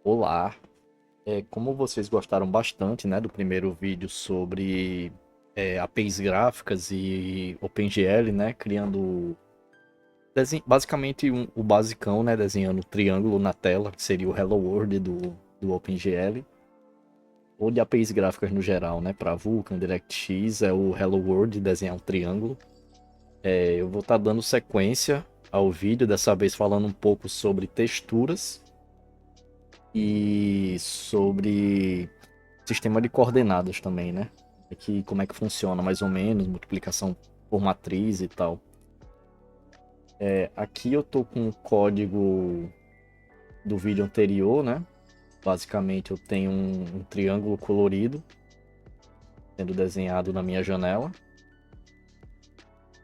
Olá, como vocês gostaram bastante, né, do primeiro vídeo sobre APIs gráficas e OpenGL, né, criando basicamente o basicão, né, desenhando um triângulo na tela, que seria o Hello World do OpenGL, ou de APIs gráficas no geral, né, para Vulkan, DirectX, é o Hello World, desenhar um triângulo. Eu vou estar dando sequência ao vídeo, dessa vez falando um pouco sobre texturas e sobre sistema de coordenadas também, né? Como é que funciona mais ou menos, multiplicação por matriz e tal. Aqui eu tô com o código do vídeo anterior, né? Basicamente eu tenho um triângulo colorido sendo desenhado na minha janela.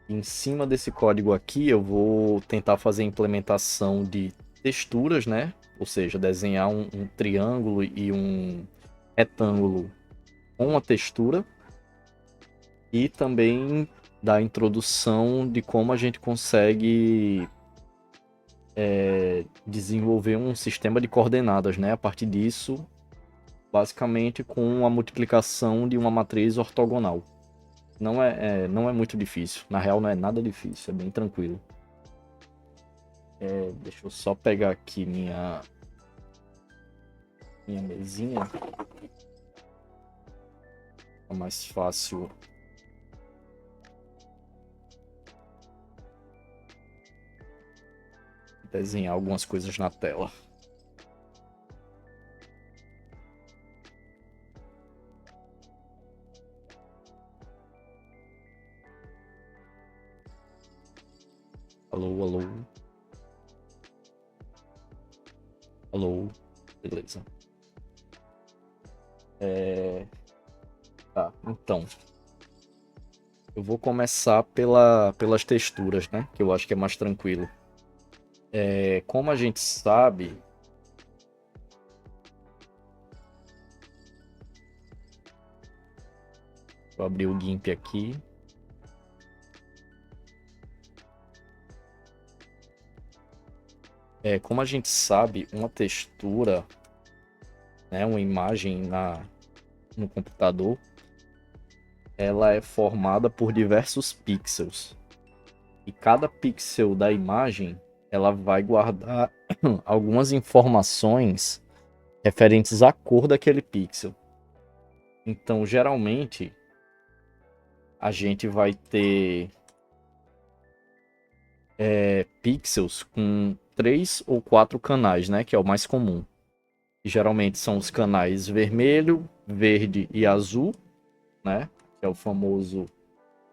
Em cima desse código aqui eu vou tentar fazer a implementação de texturas, né? Ou seja, desenhar um triângulo e um retângulo com uma textura e também da introdução de como a gente consegue desenvolver um sistema de coordenadas, né? A partir disso, basicamente com a multiplicação de uma matriz ortogonal. Não é muito difícil. Na real, não é nada difícil, é bem tranquilo. Deixa eu só pegar aqui minha mesinha. É mais fácil desenhar algumas coisas na tela. Alô, alô, alô. Beleza. Tá, então. Eu vou começar pelas texturas, né? Que eu acho que é mais tranquilo. Como a gente sabe, vou abrir o GIMP aqui. Como a gente sabe, uma textura, né, uma imagem no computador, ela é formada por diversos pixels. E cada pixel da imagem, ela vai guardar algumas informações referentes à cor daquele pixel. Então, geralmente, a gente vai ter pixels com 3 ou 4 canais, né? Que é o mais comum. E geralmente são os canais vermelho, verde e azul, né? Que é o famoso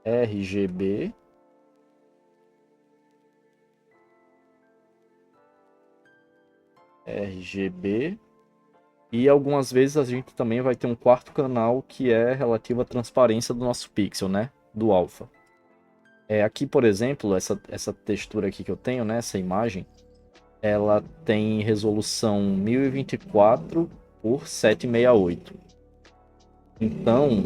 RGB. RGB. E algumas vezes a gente também vai ter um quarto canal que é relativo à transparência do nosso pixel, né? Do alfa. Aqui, por exemplo, essa textura aqui que eu tenho, né? Essa imagem, ela tem resolução 1024 por 768. Então,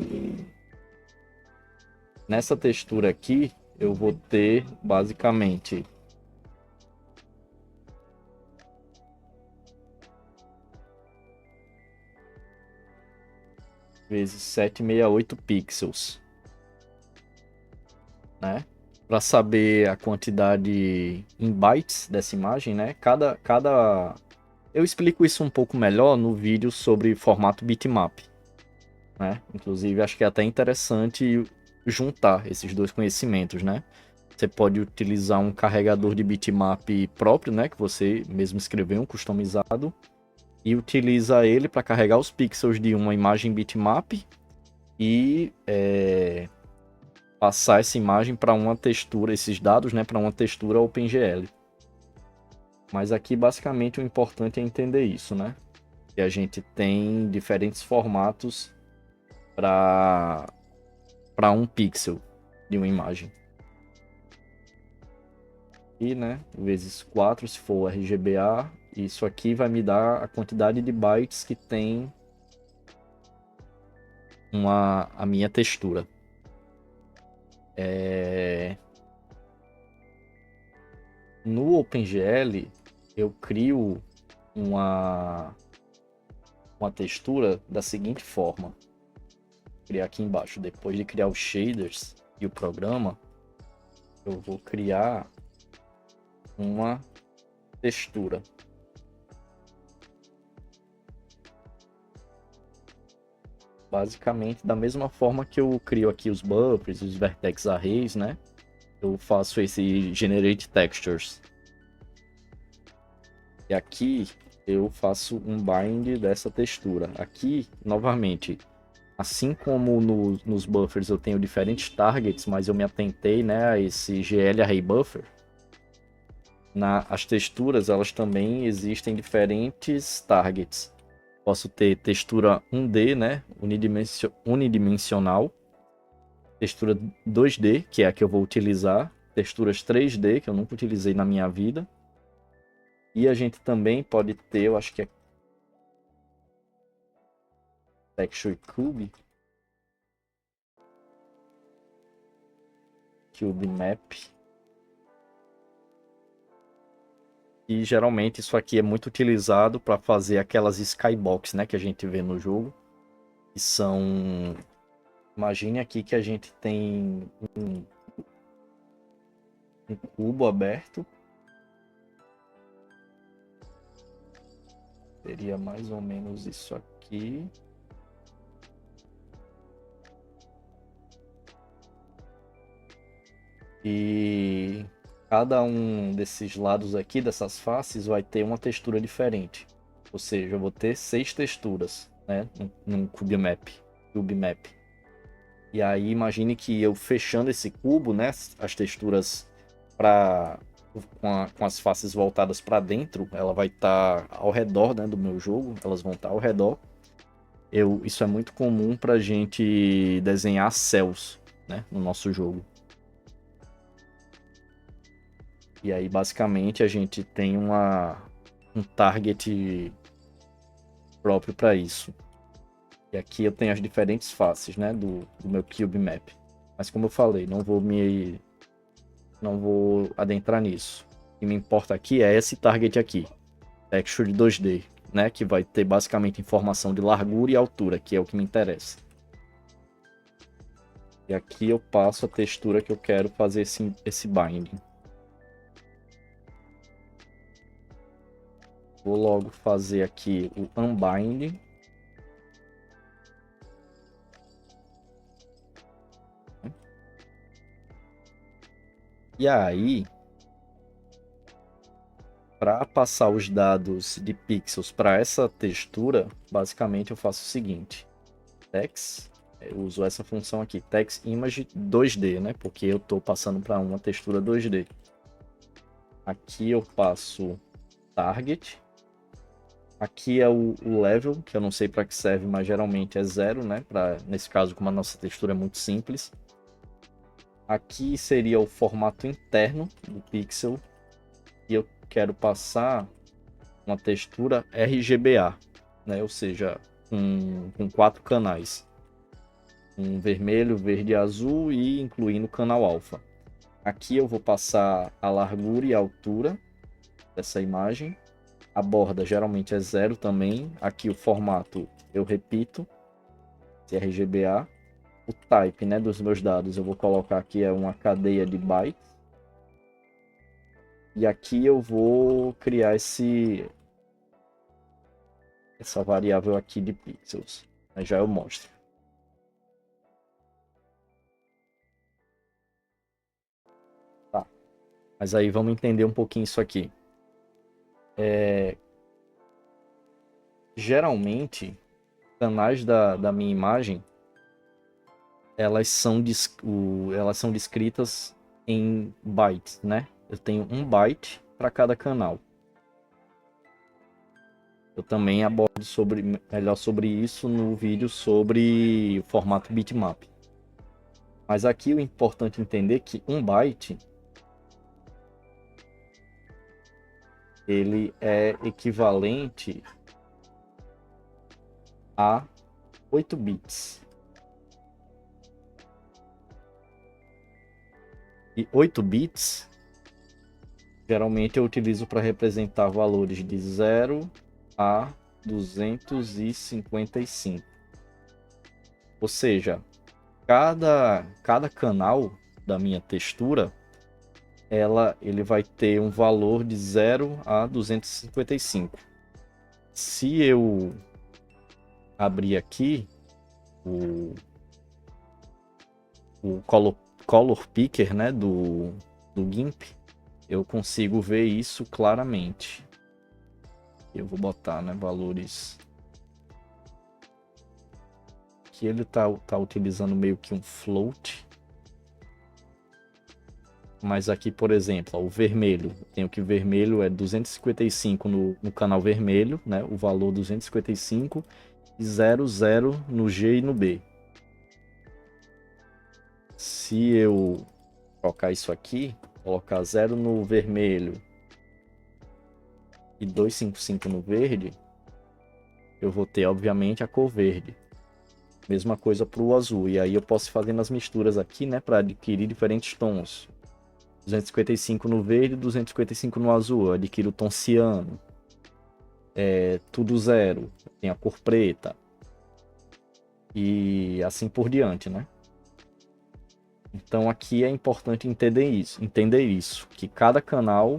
nessa textura aqui, eu vou ter basicamente vezes 768 pixels, né? Para saber a quantidade em bytes dessa imagem, né? Eu explico isso um pouco melhor no vídeo sobre formato bitmap, né? Inclusive, acho que é até interessante juntar esses dois conhecimentos, né? Você pode utilizar um carregador de bitmap próprio, né? Que você mesmo escreveu, um customizado, e utiliza ele para carregar os pixels de uma imagem bitmap e passar essa imagem para uma textura, esses dados, né? Para uma textura OpenGL. Mas aqui, basicamente, o importante é entender isso, né? Que a gente tem diferentes formatos para um pixel de uma imagem. E, né, vezes 4 se for RGBA, isso aqui vai me dar a quantidade de bytes que tem a minha textura. No OpenGL, eu crio uma. uma textura da seguinte forma. Vou criar aqui embaixo, depois de criar os shaders e o programa, eu vou criar uma textura. Basicamente da mesma forma que eu crio aqui os buffers, os vertex arrays, né? Eu faço esse generate textures. E aqui eu faço um bind dessa textura. Aqui, novamente, assim como nos buffers eu tenho diferentes targets, mas eu me atentei, né, a esse GL Array Buffer. As texturas, elas também existem diferentes targets. Posso ter textura 1D, né, unidimensional. Textura 2D, que é a que eu vou utilizar. Texturas 3D, que eu nunca utilizei na minha vida. E a gente também pode ter, eu acho que é Texture Cube. Cube Map. E geralmente isso aqui é muito utilizado para fazer aquelas skybox, né, que a gente vê no jogo. Que são... Imagine aqui que a gente tem um cubo aberto. Seria mais ou menos isso aqui. E cada um desses lados aqui, dessas faces, vai ter uma textura diferente. Ou seja, eu vou ter 6 texturas, né, num cube map. E aí imagine que eu fechando esse cubo, né, as texturas com as faces voltadas para dentro, ela vai estar ao redor, né, do meu jogo, elas vão estar ao redor. Isso é muito comum para a gente desenhar céus, né, no nosso jogo. E aí basicamente a gente tem um target próprio para isso. E aqui eu tenho as diferentes faces, né, do meu cube map. Mas como eu falei, não vou adentrar nisso. O que me importa aqui é esse target aqui, texture 2D, né, que vai ter basicamente informação de largura e altura, que é o que me interessa. E aqui eu passo a textura que eu quero fazer esse binding. Vou logo fazer aqui o unbinding. E aí, para passar os dados de pixels para essa textura, basicamente eu faço o seguinte: text, eu uso essa função aqui, text image 2D, né? Porque eu estou passando para uma textura 2D. Aqui eu passo target. Aqui é o level, que eu não sei para que serve, mas geralmente é 0, né? Nesse caso, como a nossa textura é muito simples. Aqui seria o formato interno do pixel. E eu quero passar uma textura RGBA, né? Ou seja, com 4 canais. Um vermelho, verde e azul e incluindo o canal alfa. Aqui eu vou passar a largura e a altura dessa imagem. A borda geralmente é 0 também. Aqui o formato eu repito, RGBA. O type, né, dos meus dados eu vou colocar aqui é uma cadeia de bytes. E aqui eu vou criar essa variável aqui de pixels. Aí já eu mostro. Tá. Mas aí vamos entender um pouquinho isso aqui. Geralmente, canais da minha imagem, elas são descritas em bytes, né? Eu tenho 1 byte para cada canal. Eu também abordo melhor sobre isso no vídeo sobre o formato bitmap. Mas aqui o importante entender é que 1 byte ele é equivalente a 8 bits. E 8 bits, geralmente eu utilizo para representar valores de 0 a 255. Ou seja, cada canal da minha textura, ele vai ter um valor de 0 a 255. Se eu abrir aqui o color picker, né, do GIMP, eu consigo ver isso claramente. Eu vou botar, né, valores que ele tá utilizando meio que um float. Mas aqui, por exemplo, ó, o vermelho, eu tenho que vermelho é 255 no canal vermelho, né, o valor 255 e 00 no G e no B. Se eu colocar isso aqui, colocar 0 no vermelho e 255 no verde, eu vou ter, obviamente, a cor verde. Mesma coisa para o azul. E aí eu posso ir fazendo as misturas aqui, né, para adquirir diferentes tons. 255 no verde, 255 no azul. Eu adquiro o tom ciano. Tudo zero. Tem a cor preta. E assim por diante, né? Então aqui é importante entender isso, que cada canal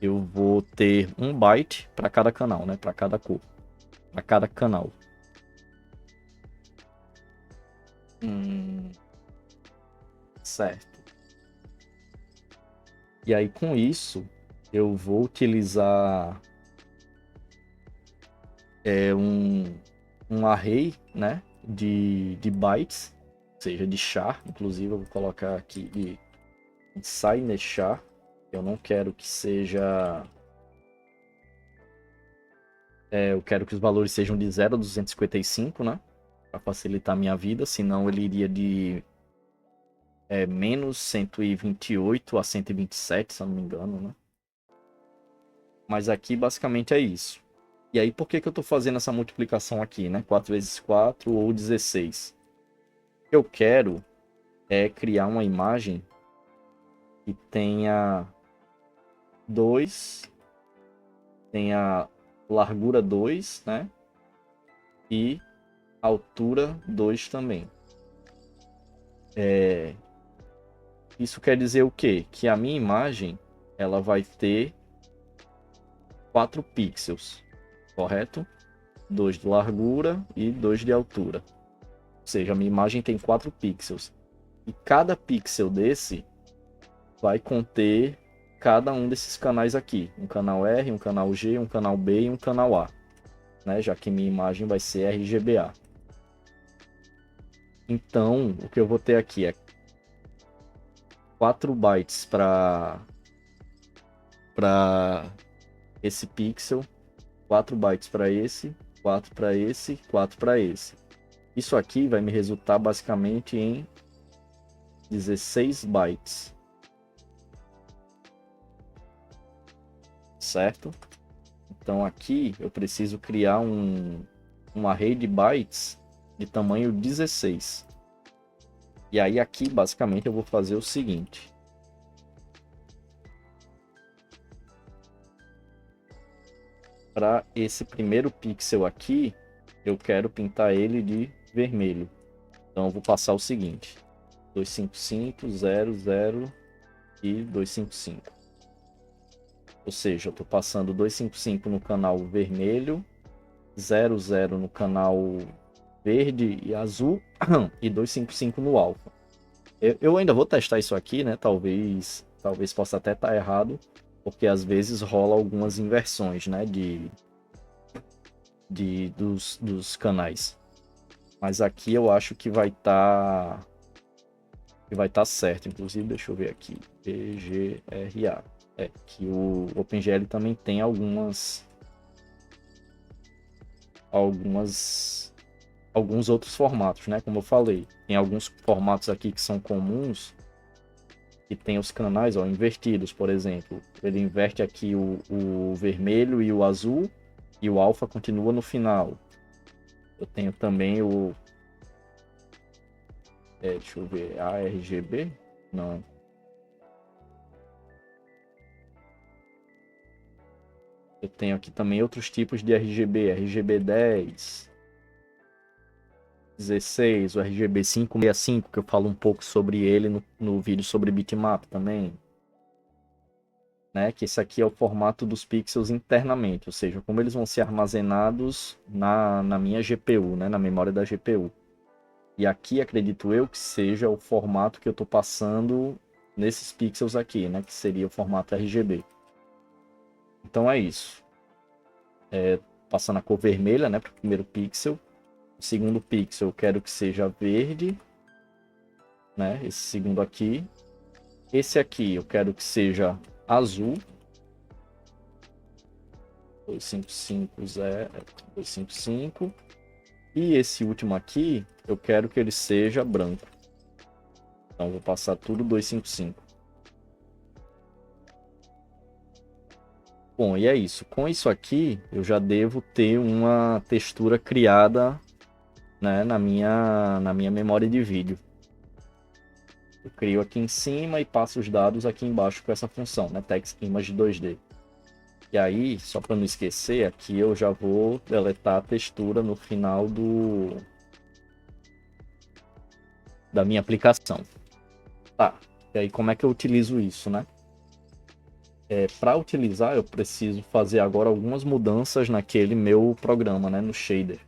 eu vou ter um byte para cada canal, né? Para cada cor, para cada canal. Certo. E aí com isso eu vou utilizar um array, né? De bytes, ou seja, de char. Inclusive eu vou colocar aqui de signer char. Eu não quero que seja eu quero que os valores sejam de 0 a 255, né? Para facilitar a minha vida, senão ele iria de menos 128 a 127, se eu não me engano, né? Mas aqui basicamente é isso. E aí por que eu estou fazendo essa multiplicação aqui, né? 4 vezes 4 ou 16? O que eu quero é criar uma imagem que tenha tenha largura 2, né? E altura 2 também. Isso quer dizer o quê? Que a minha imagem ela vai ter 4 pixels, correto? 2 de largura e 2 de altura. Ou seja, a minha imagem tem 4 pixels. E cada pixel desse vai conter cada um desses canais aqui. Um canal R, um canal G, um canal B e um canal A. Né? Já que minha imagem vai ser RGBA. Então, o que eu vou ter aqui é 4 bytes para esse pixel, 4 bytes para esse, 4 para esse, 4 para esse. Isso aqui vai me resultar basicamente em 16 bytes. Certo? Então aqui eu preciso criar um array de bytes de tamanho 16. E aí aqui basicamente eu vou fazer o seguinte. Para esse primeiro pixel aqui, eu quero pintar ele de vermelho. Então eu vou passar o seguinte: 255, 00 e 255. Ou seja, eu estou passando 255 no canal vermelho, 00 no canal verde e azul e 255 no alfa. Eu ainda vou testar isso aqui, né? Talvez possa até estar errado, porque às vezes rola algumas inversões, né? Dos canais. Mas aqui eu acho que vai estar certo. Inclusive, deixa eu ver aqui. PGRA. Que o OpenGL também tem alguns outros formatos, né? Como eu falei, tem alguns formatos aqui que são comuns, que tem os canais, ó, invertidos, por exemplo. Ele inverte aqui o vermelho e o azul, e o alfa continua no final. Eu tenho também deixa eu ver, ARGB? Não. Eu tenho aqui também outros tipos de RGB, RGB 10, 16, o RGB 565, que eu falo um pouco sobre ele no vídeo sobre bitmap também. Né? Que esse aqui é o formato dos pixels internamente, ou seja, como eles vão ser armazenados na minha GPU, né? Na memória da GPU. E aqui, acredito eu, que seja o formato que eu estou passando nesses pixels aqui, né? Que seria o formato RGB. Então é isso. Passando a cor vermelha, né? Para o primeiro pixel. O segundo pixel eu quero que seja verde, né? Esse segundo aqui. Esse aqui eu quero que seja azul. 255. E esse último aqui, eu quero que ele seja branco. Então, vou passar tudo 255. Bom, e é isso. Com isso aqui, eu já devo ter uma textura criada, né, na minha memória de vídeo. Eu crio aqui em cima e passo os dados aqui embaixo com essa função, né, Text Image 2D. E aí, só para não esquecer, aqui eu já vou deletar a textura no final da minha aplicação. Tá, e aí como é que eu utilizo isso, né? Para utilizar, eu preciso fazer agora algumas mudanças naquele meu programa, né, no shader.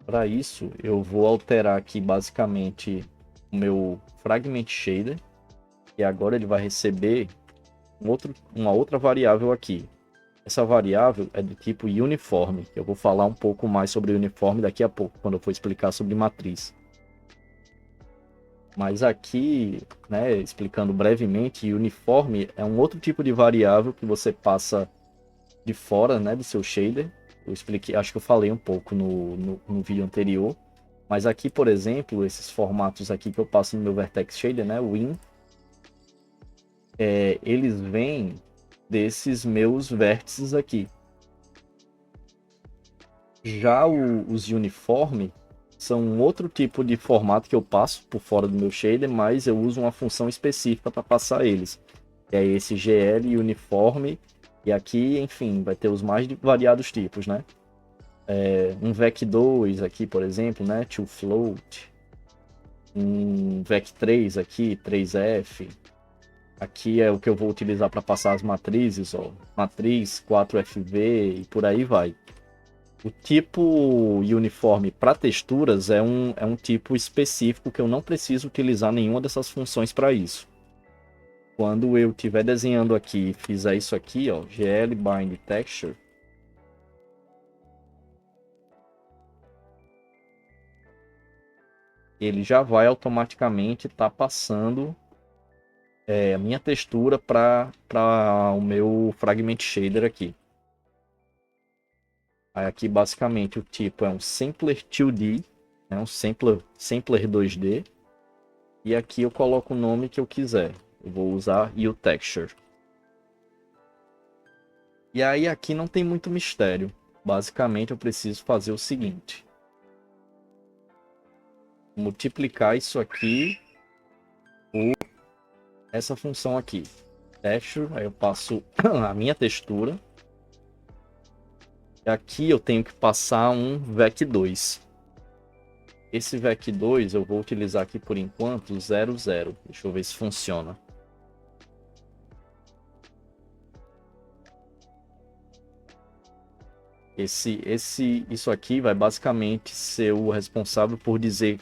Para isso, eu vou alterar aqui basicamente o meu Fragment Shader, e agora ele vai receber uma outra variável aqui. Essa variável é do tipo Uniform. Eu vou falar um pouco mais sobre Uniform daqui a pouco, quando eu for explicar sobre matriz. Mas aqui, né, explicando brevemente, Uniform é um outro tipo de variável que você passa de fora, né, do seu shader. Eu expliquei, acho que eu falei um pouco no vídeo anterior. Mas aqui, por exemplo, esses formatos aqui que eu passo no meu Vertex Shader, né, o Win, eles vêm desses meus vértices aqui. Já os Uniform são um outro tipo de formato que eu passo por fora do meu shader, mas eu uso uma função específica para passar eles. Que é esse GL Uniform, e aqui, enfim, vai ter os mais variados tipos, né? Um VEC2 aqui, por exemplo, né? To float. Um VEC3 aqui, 3F. Aqui é o que eu vou utilizar para passar as matrizes, ó. Matriz 4FV e por aí vai. O tipo uniforme para texturas é um tipo específico que eu não preciso utilizar nenhuma dessas funções para isso. Quando eu estiver desenhando aqui e fizer isso aqui, ó, GL Bind Texture, ele já vai automaticamente estar passando a minha textura para o meu Fragment Shader aqui. Aí aqui basicamente o tipo é um Sampler 2D, né, um Sampler 2D. E aqui eu coloco o nome que eu quiser. Eu vou usar UTexture. E aí aqui não tem muito mistério. Basicamente eu preciso fazer o seguinte. Multiplicar isso aqui por essa função aqui. Texture, aí eu passo a minha textura. E aqui eu tenho que passar um VEC2. Esse VEC2 eu vou utilizar aqui por enquanto 00. Deixa eu ver se funciona. Isso aqui vai basicamente ser o responsável por dizer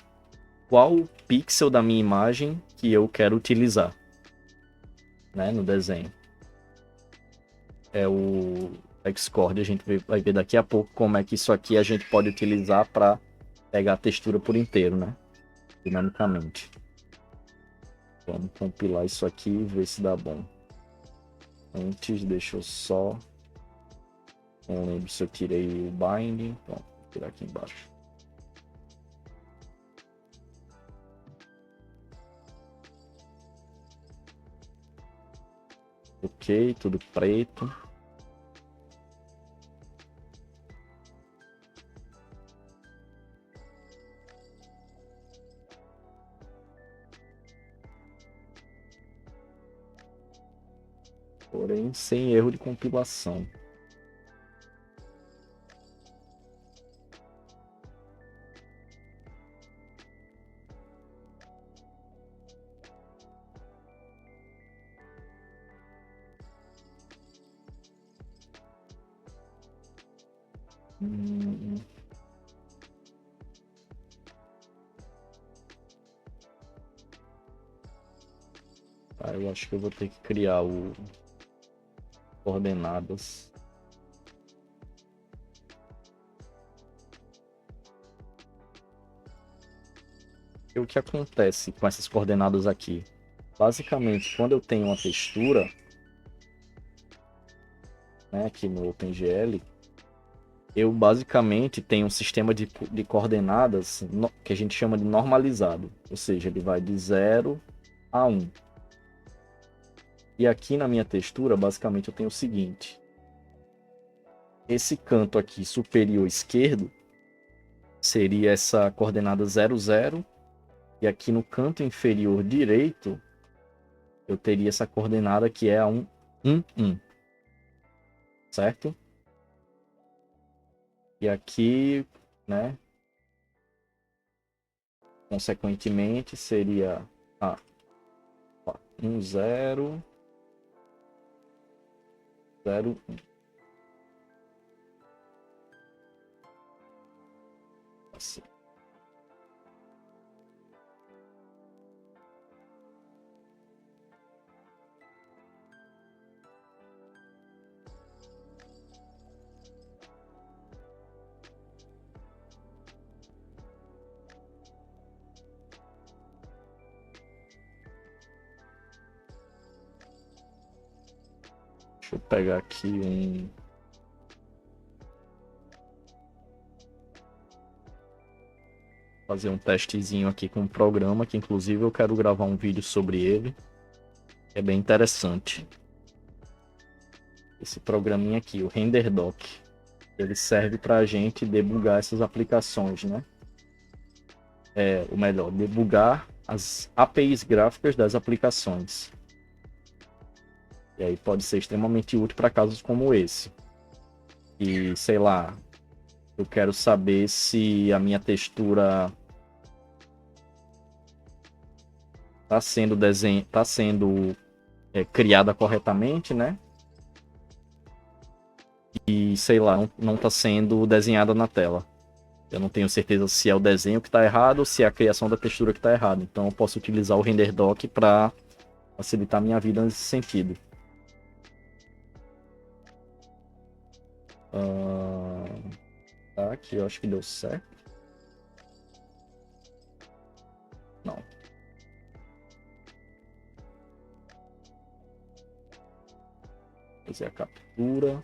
qual pixel da minha imagem que eu quero utilizar, né, no desenho. É o Xcode, a gente vai ver daqui a pouco como é que isso aqui a gente pode utilizar para pegar a textura por inteiro, né, dinamicamente. Vamos compilar isso aqui e ver se dá bom. Antes, deixa eu só... Não lembro se eu tirei o binding. Então, vou tirar aqui embaixo. Ok, tudo preto. porém sem erro de compilação. Eu acho que eu vou ter que criar o coordenadas. E o que acontece com essas coordenadas aqui? Basicamente, quando eu tenho uma textura, né, aqui no OpenGL, eu basicamente tenho um sistema de coordenadas que a gente chama de normalizado. Ou seja, ele vai de 0 a 1. E aqui na minha textura, basicamente, eu tenho o seguinte. Esse canto aqui superior esquerdo seria essa coordenada 0, 0. E aqui no canto inferior direito, eu teria essa coordenada que é a 1, 1, 1. Certo? E aqui, né? Consequentemente, seria 1, 0, 0, 1. Assim. Deixa eu pegar aqui fazer um testezinho aqui com um programa, que inclusive eu quero gravar um vídeo sobre ele. É bem interessante. Esse programinha aqui, o RenderDoc. Ele serve para a gente debugar essas aplicações, né? Ou melhor, debugar as APIs gráficas das aplicações. E aí pode ser extremamente útil para casos como esse. E, sei lá, eu quero saber se a minha textura está sendo criada corretamente, né? E, sei lá, não está sendo desenhada na tela. Eu não tenho certeza se é o desenho que está errado ou se é a criação da textura que está errada. Então eu posso utilizar o RenderDoc para facilitar minha vida nesse sentido. Tá, aqui eu acho que deu certo. Não. Fazer a captura.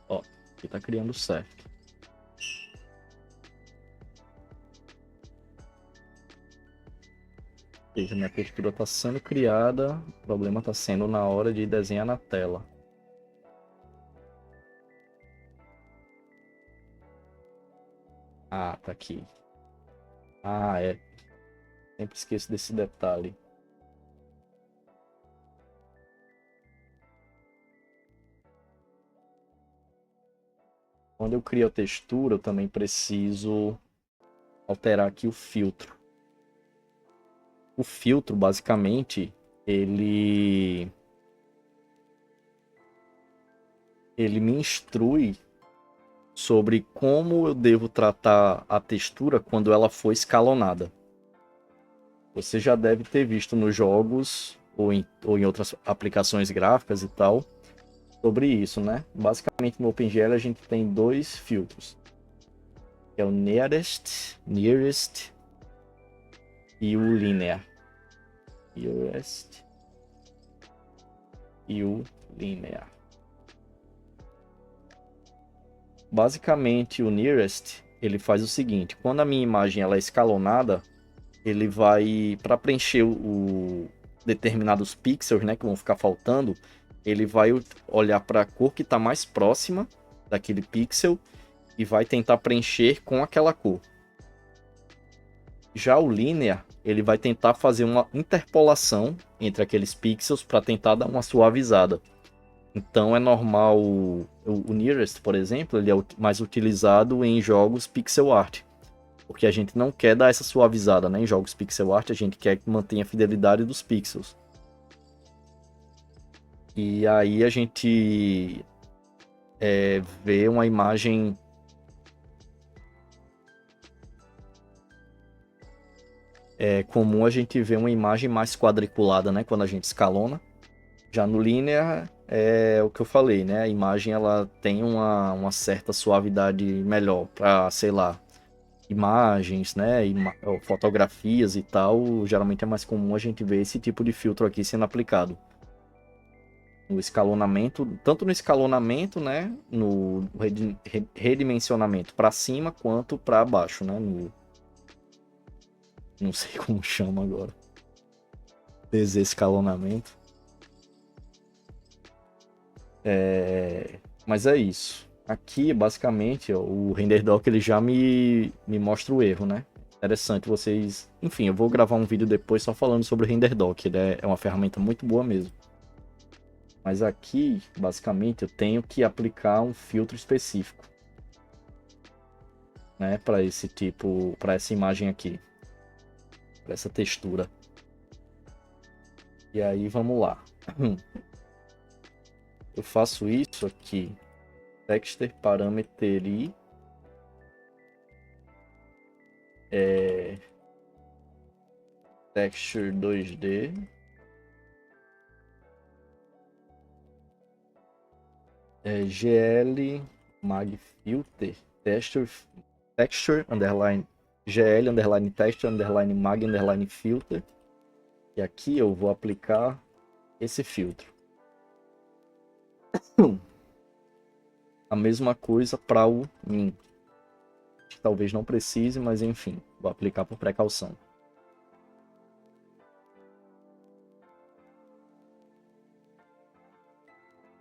Ó, aqui tá criando certo. Veja, minha textura está sendo criada, o problema está sendo na hora de desenhar na tela. Ah, tá aqui. Ah, é. Sempre esqueço desse detalhe. Quando eu crio a textura, eu também preciso alterar aqui o filtro. O filtro, basicamente, ele me instrui sobre como eu devo tratar a textura quando ela for escalonada. Você já deve ter visto nos jogos ou em outras aplicações gráficas e tal sobre isso, né? Basicamente no OpenGL a gente tem dois filtros. É o Nearest e o Linear. Nearest e o Linear. Basicamente, o Nearest, ele faz o seguinte: quando a minha imagem ela é escalonada, ele vai, para preencher o determinados pixels, né, que vão ficar faltando, ele vai olhar para a cor que está mais próxima daquele pixel e vai tentar preencher com aquela cor. Já o Linear, ele vai tentar fazer uma interpolação entre aqueles pixels para tentar dar uma suavizada. Então é normal, o Nearest, por exemplo, ele é mais utilizado em jogos pixel art. Porque a gente não quer dar essa suavizada, né? Em jogos pixel art, a gente quer que mantenha a fidelidade dos pixels. E aí a gente vê uma imagem... É comum a gente ver uma imagem mais quadriculada, né? Quando a gente escalona. Já no Linear, é o que eu falei, né? A imagem ela tem uma certa suavidade melhor para, sei lá, imagens, né, fotografias e tal. Geralmente é mais comum a gente ver esse tipo de filtro aqui sendo aplicado. No escalonamento, tanto no escalonamento, né, no redimensionamento para cima quanto para baixo, né, não sei como chama agora. Desescalonamento. Mas é isso. Aqui, basicamente, ó, o RenderDoc ele já me mostra o erro, né? Interessante vocês... Enfim, eu vou gravar um vídeo depois só falando sobre o RenderDoc. Ele é uma ferramenta muito boa mesmo. Mas aqui, basicamente, eu tenho que aplicar um filtro específico, né? Para esse tipo... Para essa imagem aqui. Para essa textura. E aí, vamos lá. Eu faço isso aqui. Texture Parameter I. Texture 2D. GL Mag Filter. Texture underline GL underline texture underline mag underline filter. E aqui eu vou aplicar esse filtro. A mesma coisa para o min. Talvez não precise, mas enfim, vou aplicar por precaução.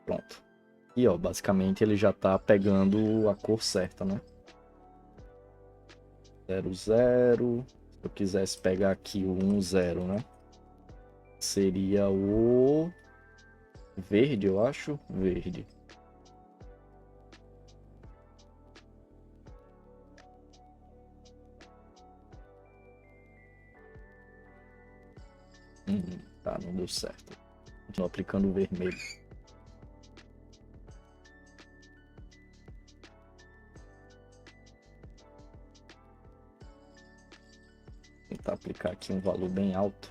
Pronto. E ó, basicamente ele já está pegando a cor certa, né? 0, 0. Se eu quisesse pegar aqui o 1, 0, né? Seria o verde, eu acho. Verde. Tá, não deu certo. Estou aplicando o vermelho. Vou tentar aplicar aqui um valor bem alto.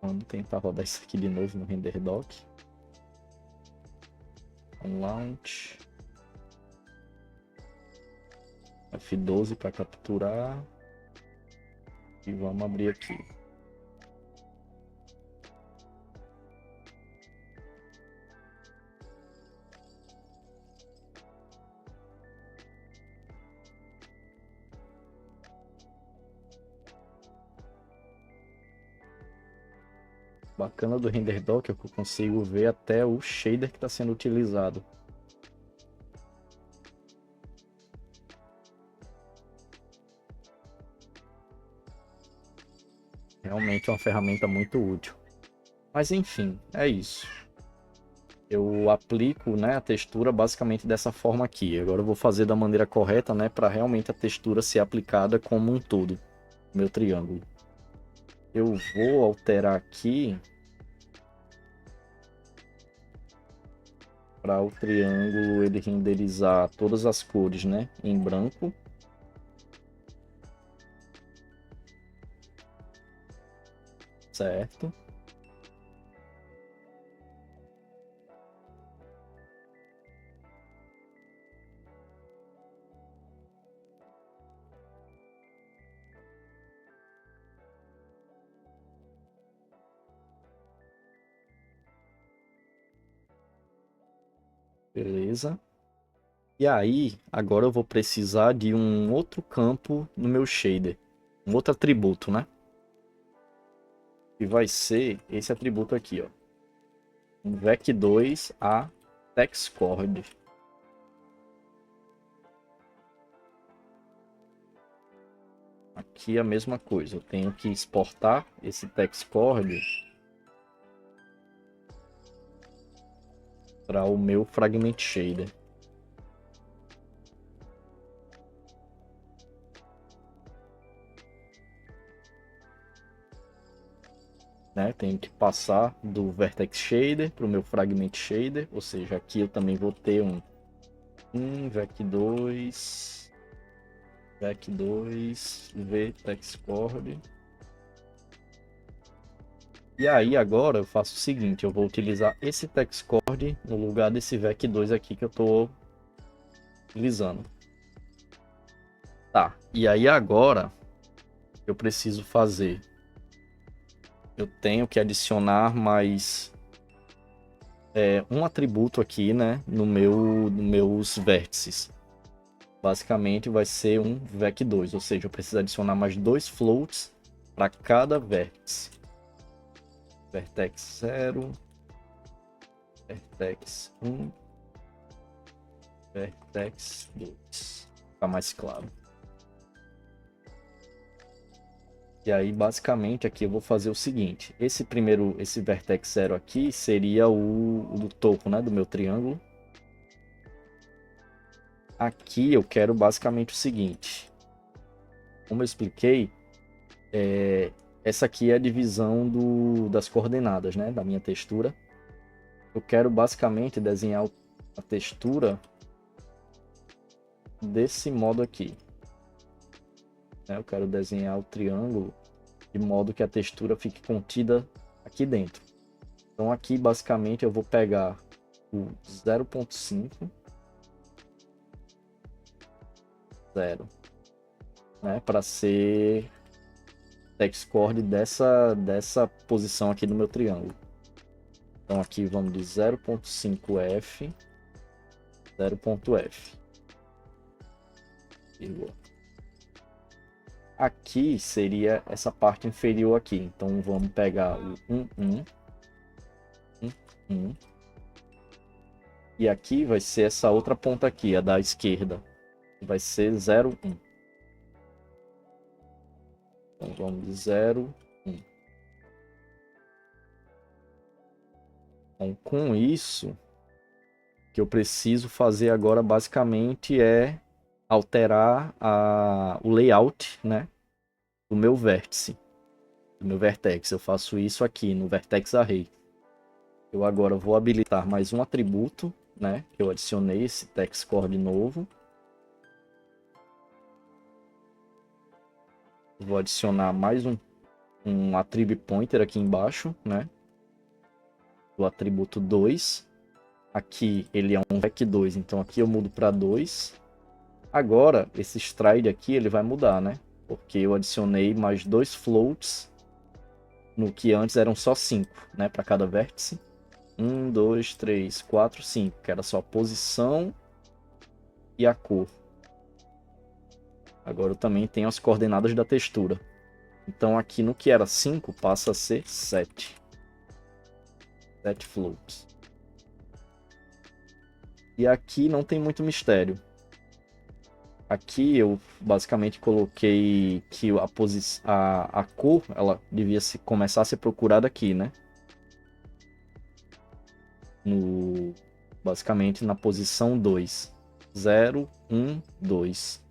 Vamos tentar rodar isso aqui de novo no RenderDoc. Launch. F12 para capturar. E vamos abrir aqui. Bacana do RenderDoc é que eu consigo ver até o shader que está sendo utilizado. Realmente é uma ferramenta muito útil. Mas enfim, é isso. Eu aplico, né, a textura basicamente dessa forma aqui. Agora eu vou fazer da maneira correta, né, para realmente a textura ser aplicada como um todo, meu triângulo. Eu vou alterar aqui para o triângulo ele renderizar todas as cores, né, em branco. Certo. Beleza. E aí, agora eu vou precisar de um outro campo no meu shader. Um outro atributo, né? Que vai ser esse atributo aqui, ó. Um vec2 a texchord. Aqui a mesma coisa. Eu tenho que exportar esse texchord para o meu fragment shader. Né? Tenho que passar do vertex shader para o meu fragment shader, ou seja, aqui eu também vou ter um vec2 v texchord. E aí agora eu faço o seguinte, eu vou utilizar esse texchord no lugar desse vec2 aqui que eu estou utilizando. Tá, e aí agora eu preciso fazer, eu tenho que adicionar mais um atributo aqui, né, nos meus vértices. Basicamente vai ser um vec2, ou seja, eu preciso adicionar mais 2 floats para cada vértice. Vertex 0, vertex 1, vertex 2. Fica mais claro. E aí, basicamente, aqui eu vou fazer o seguinte. Esse vertex 0 aqui seria o do topo, né, do meu triângulo. Aqui eu quero basicamente o seguinte. Como eu expliquei, essa aqui é a divisão das coordenadas, né, da minha textura. Eu quero basicamente desenhar a textura desse modo aqui. Eu quero desenhar o triângulo de modo que a textura fique contida aqui dentro. Então aqui basicamente eu vou pegar o 0.5, 0, né, para ser texchord dessa posição aqui no meu triângulo. Então aqui vamos de 0.5f, 0.f. Aqui seria essa parte inferior aqui. Então vamos pegar o 1, 1, 1, 1. E aqui vai ser essa outra ponta aqui, a da esquerda. Vai ser 0, 1. Então vamos de 0, 1. Então com isso, o que eu preciso fazer agora basicamente é alterar o layout, né, do meu vértice, do meu vertex. Eu faço isso aqui no vertex array. Eu agora vou habilitar mais um atributo, né, que eu adicionei esse texchord novo. Vou adicionar mais um attribute pointer aqui embaixo, né, do atributo 2. Aqui ele é um vec2, então aqui eu mudo para 2. Agora, esse stride aqui ele vai mudar, né? Porque eu adicionei mais 2 floats no que antes eram só 5, né? Para cada vértice. 1, 2, 3, 4, 5, que era só a posição e a cor. Agora eu também tenho as coordenadas da textura. Então aqui no que era 5 passa a ser 7. 7 floats. E aqui não tem muito mistério. Aqui eu basicamente coloquei que a cor ela devia começar a ser procurada aqui, né? Basicamente na posição 2. 0, 1, 2.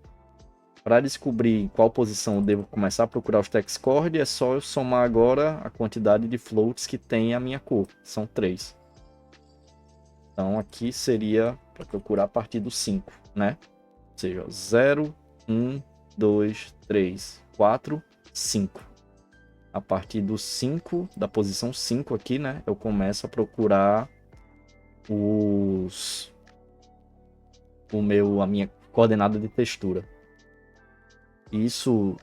Para descobrir em qual posição eu devo começar a procurar os texchord, é só eu somar agora a quantidade de floats que tem a minha cor. São 3. Então aqui seria para procurar a partir do 5, né? Ou seja, 0, 1, 2, 3, 4, 5. A partir do 5, da posição 5 aqui, né? Eu começo a procurar a minha coordenada de textura. Isso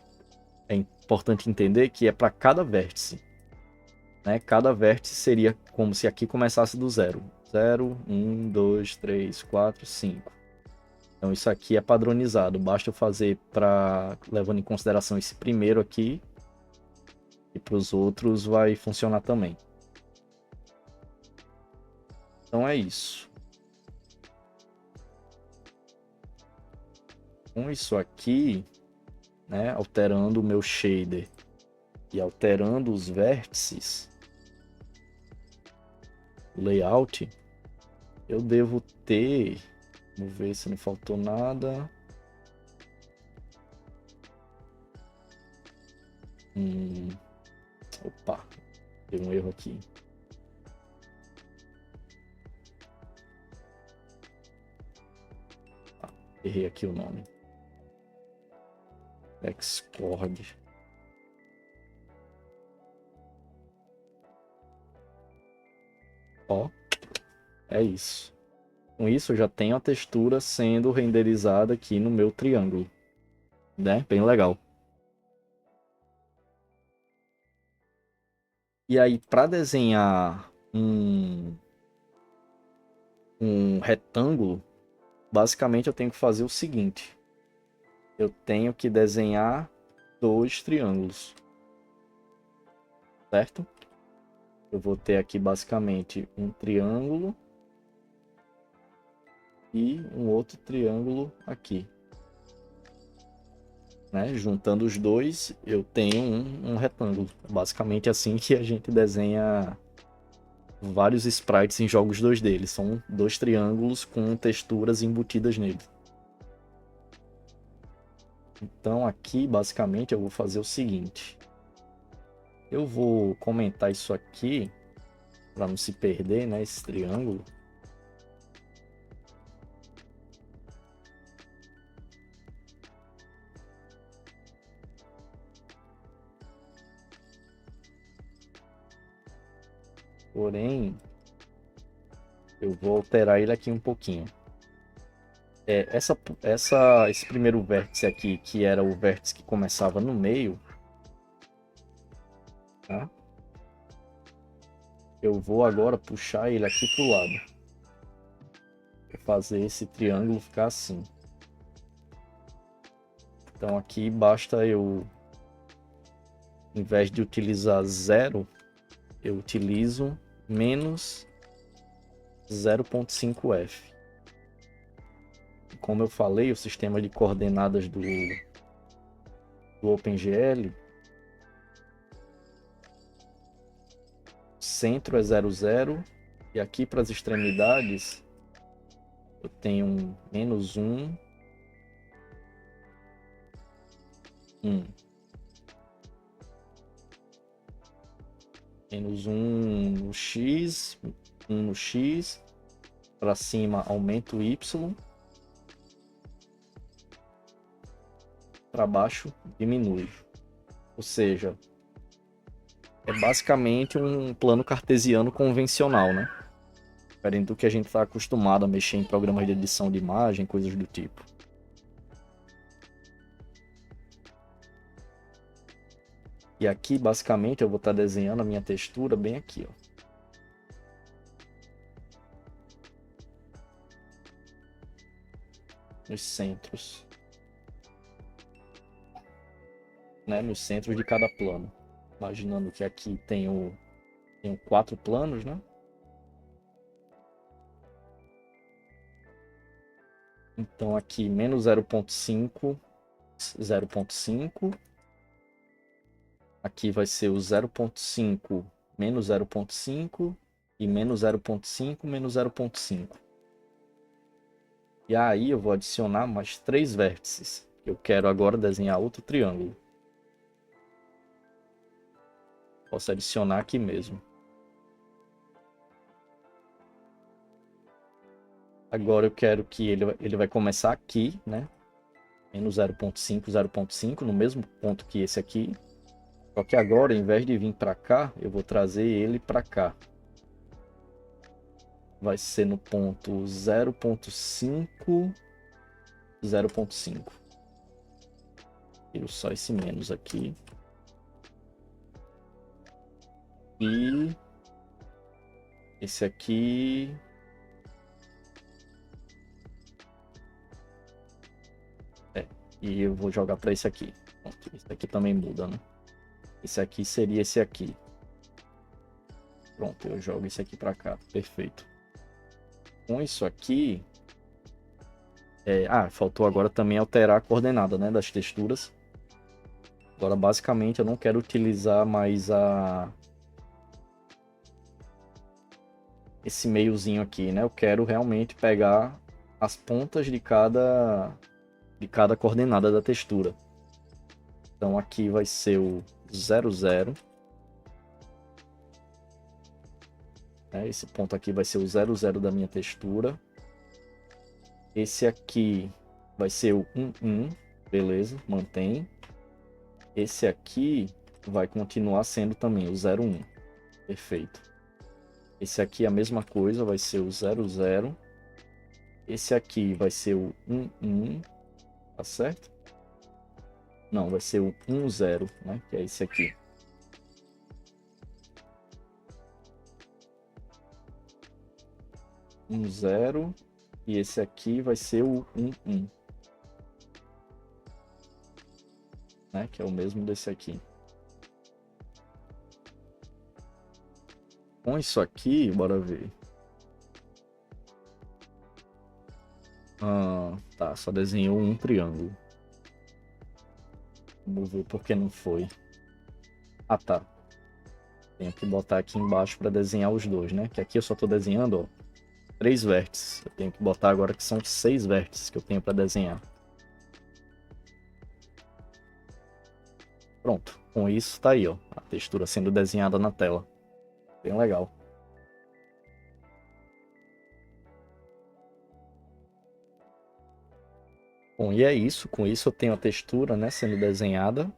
é importante entender que é para cada vértice, né? Cada vértice seria como se aqui começasse do 0. 0, 1, 2, 3, 4, 5. Então isso aqui é padronizado. Basta eu fazer levando em consideração esse primeiro aqui. E para os outros vai funcionar também. Então é isso. Com isso aqui, né, alterando o meu shader e alterando os vértices, o layout, eu devo ter... Vamos ver se não faltou nada. Opa, teve um erro aqui. Errei aqui o nome. Xcord. Ó, é isso. Com isso eu já tenho a textura sendo renderizada aqui no meu triângulo, né? Bem legal. E aí, para desenhar um retângulo, basicamente eu tenho que fazer o seguinte. Eu tenho que desenhar 2 triângulos, certo? Eu vou ter aqui basicamente um triângulo e um outro triângulo aqui. Né? Juntando os dois, eu tenho um retângulo. Basicamente assim que a gente desenha vários sprites em jogos 2D. Eles são 2 triângulos com texturas embutidas nele. Então aqui, basicamente, eu vou fazer o seguinte. Eu vou comentar isso aqui, para não se perder, né, esse triângulo. Porém, eu vou alterar ele aqui um pouquinho. Esse primeiro vértice aqui, que era o vértice que começava no meio, tá? Eu vou agora puxar ele aqui pro lado. Vou fazer esse triângulo ficar assim. Então aqui basta eu, em vez de utilizar 0, eu utilizo menos 0.5f. Como eu falei, o sistema de coordenadas do OpenGL, centro é 0, 0, e aqui para as extremidades eu tenho um menos 1, 1. Menos 1 no X, 1 no X, para cima aumento Y, para baixo diminui. Ou seja, é basicamente um plano cartesiano convencional, né? Diferente do que a gente está acostumado a mexer em programas de edição de imagem, coisas do tipo. E aqui, basicamente, eu vou estar desenhando a minha textura bem aqui, ó. Nos centros. Né? Nos centros de cada plano. Imaginando que aqui tenho 4 planos, né? Então aqui menos 0.5, 0.5. Aqui vai ser o 0.5 menos 0.5 e menos 0.5 menos 0.5. E aí eu vou adicionar mais 3 vértices. Eu quero agora desenhar outro triângulo. Posso adicionar aqui mesmo. Agora eu quero que ele vai começar aqui, né? No 0.5, 0.5, no mesmo ponto que esse aqui. Só que agora, ao invés de vir para cá, eu vou trazer ele para cá. Vai ser no ponto 0.5, 0.5. Tiro só esse menos aqui. E esse aqui... E eu vou jogar para esse aqui. Pronto, esse aqui também muda, né? Esse aqui seria esse aqui. Pronto, eu jogo esse aqui para cá. Perfeito. Com isso aqui... faltou agora também alterar a coordenada, né, das texturas. Agora, basicamente, eu não quero utilizar mais esse meiozinho aqui, né? Eu quero realmente pegar as pontas de cada coordenada da textura. Então, aqui vai ser o 0, 0. Esse ponto aqui vai ser o 0, 0 da minha textura. Esse aqui vai ser o 1, 1. Beleza, mantém. Esse aqui vai continuar sendo também o 0, 1. Perfeito. Esse aqui é a mesma coisa, vai ser o 0, 0. Esse aqui vai ser o 1, 1. Tá certo? Não, vai ser o 1, 0, né? Que é esse aqui. Um 0. E esse aqui vai ser o 1, 1. Né? Que é o mesmo desse aqui. Com isso aqui, bora ver. Tá, só desenhou um triângulo. Vamos ver por que não foi. Ah, tá. Tenho que botar aqui embaixo para desenhar os dois, né? Que aqui eu só tô desenhando, ó, 3 vértices. Eu tenho que botar agora que são 6 vértices que eu tenho para desenhar. Pronto. Com isso, tá aí, ó. A textura sendo desenhada na tela. Bem legal. Bom, e é isso. Com isso eu tenho a textura, né, sendo desenhada.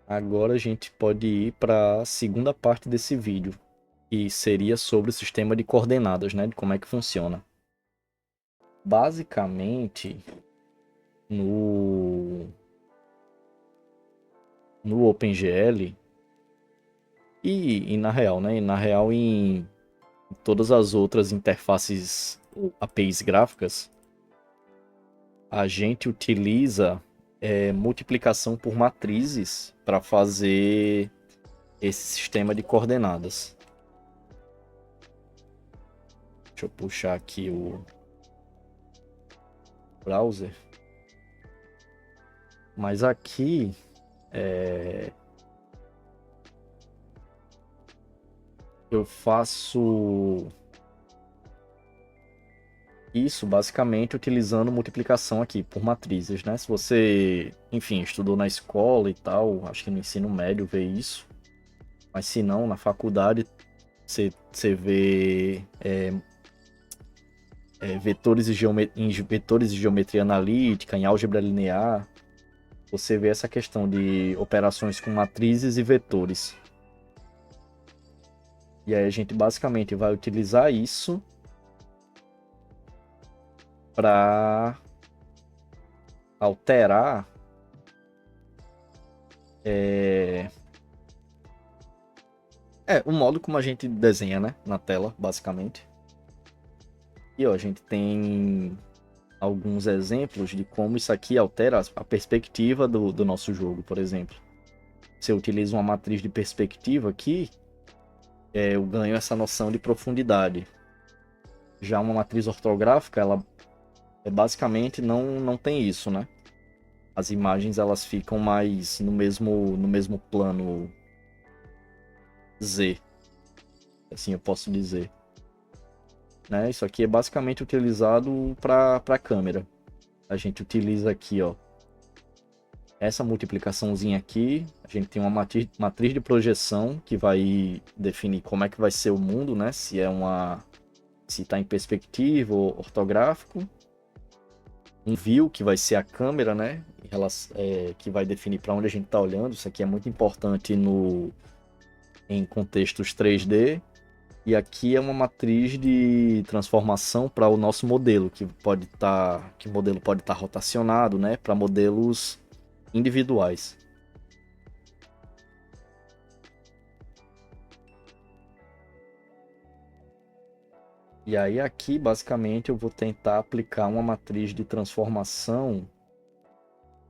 Agora a gente pode ir para a segunda parte desse vídeo, que seria sobre o sistema de coordenadas, né, de como é que funciona. Basicamente, no OpenGL e na real, né, em todas as outras interfaces ou APIs gráficas, a gente utiliza multiplicação por matrizes para fazer esse sistema de coordenadas. Deixa eu puxar aqui o browser. Mas aqui eu faço isso basicamente utilizando multiplicação aqui por matrizes, né? Se você, enfim, estudou na escola e tal, acho que no ensino médio vê isso. Mas se não, na faculdade você vê vetores em vetores de geometria analítica, em álgebra linear. Você vê essa questão de operações com matrizes e vetores. E aí a gente basicamente vai utilizar isso para alterar o modo como a gente desenha, né, na tela, basicamente. E ó, a gente tem alguns exemplos de como isso aqui altera a perspectiva do nosso jogo, por exemplo. Se eu utilizo uma matriz de perspectiva aqui, eu ganho essa noção de profundidade. Já uma matriz ortográfica, ela basicamente não tem isso, né? As imagens elas ficam mais no mesmo plano Z, assim eu posso dizer. Né? Isso aqui é basicamente utilizado para câmera. A gente utiliza aqui, ó, essa multiplicaçãozinha aqui. A gente tem uma matriz de projeção que vai definir como é que vai ser o mundo, né? Se se está em perspectiva ou ortográfico. Um view, que vai ser a câmera, né? Que vai definir para onde a gente está olhando. Isso aqui é muito importante em contextos 3D. E aqui é uma matriz de transformação para o nosso modelo, que o modelo pode estar rotacionado, né? Para modelos individuais. E aí aqui, basicamente, eu vou tentar aplicar uma matriz de transformação,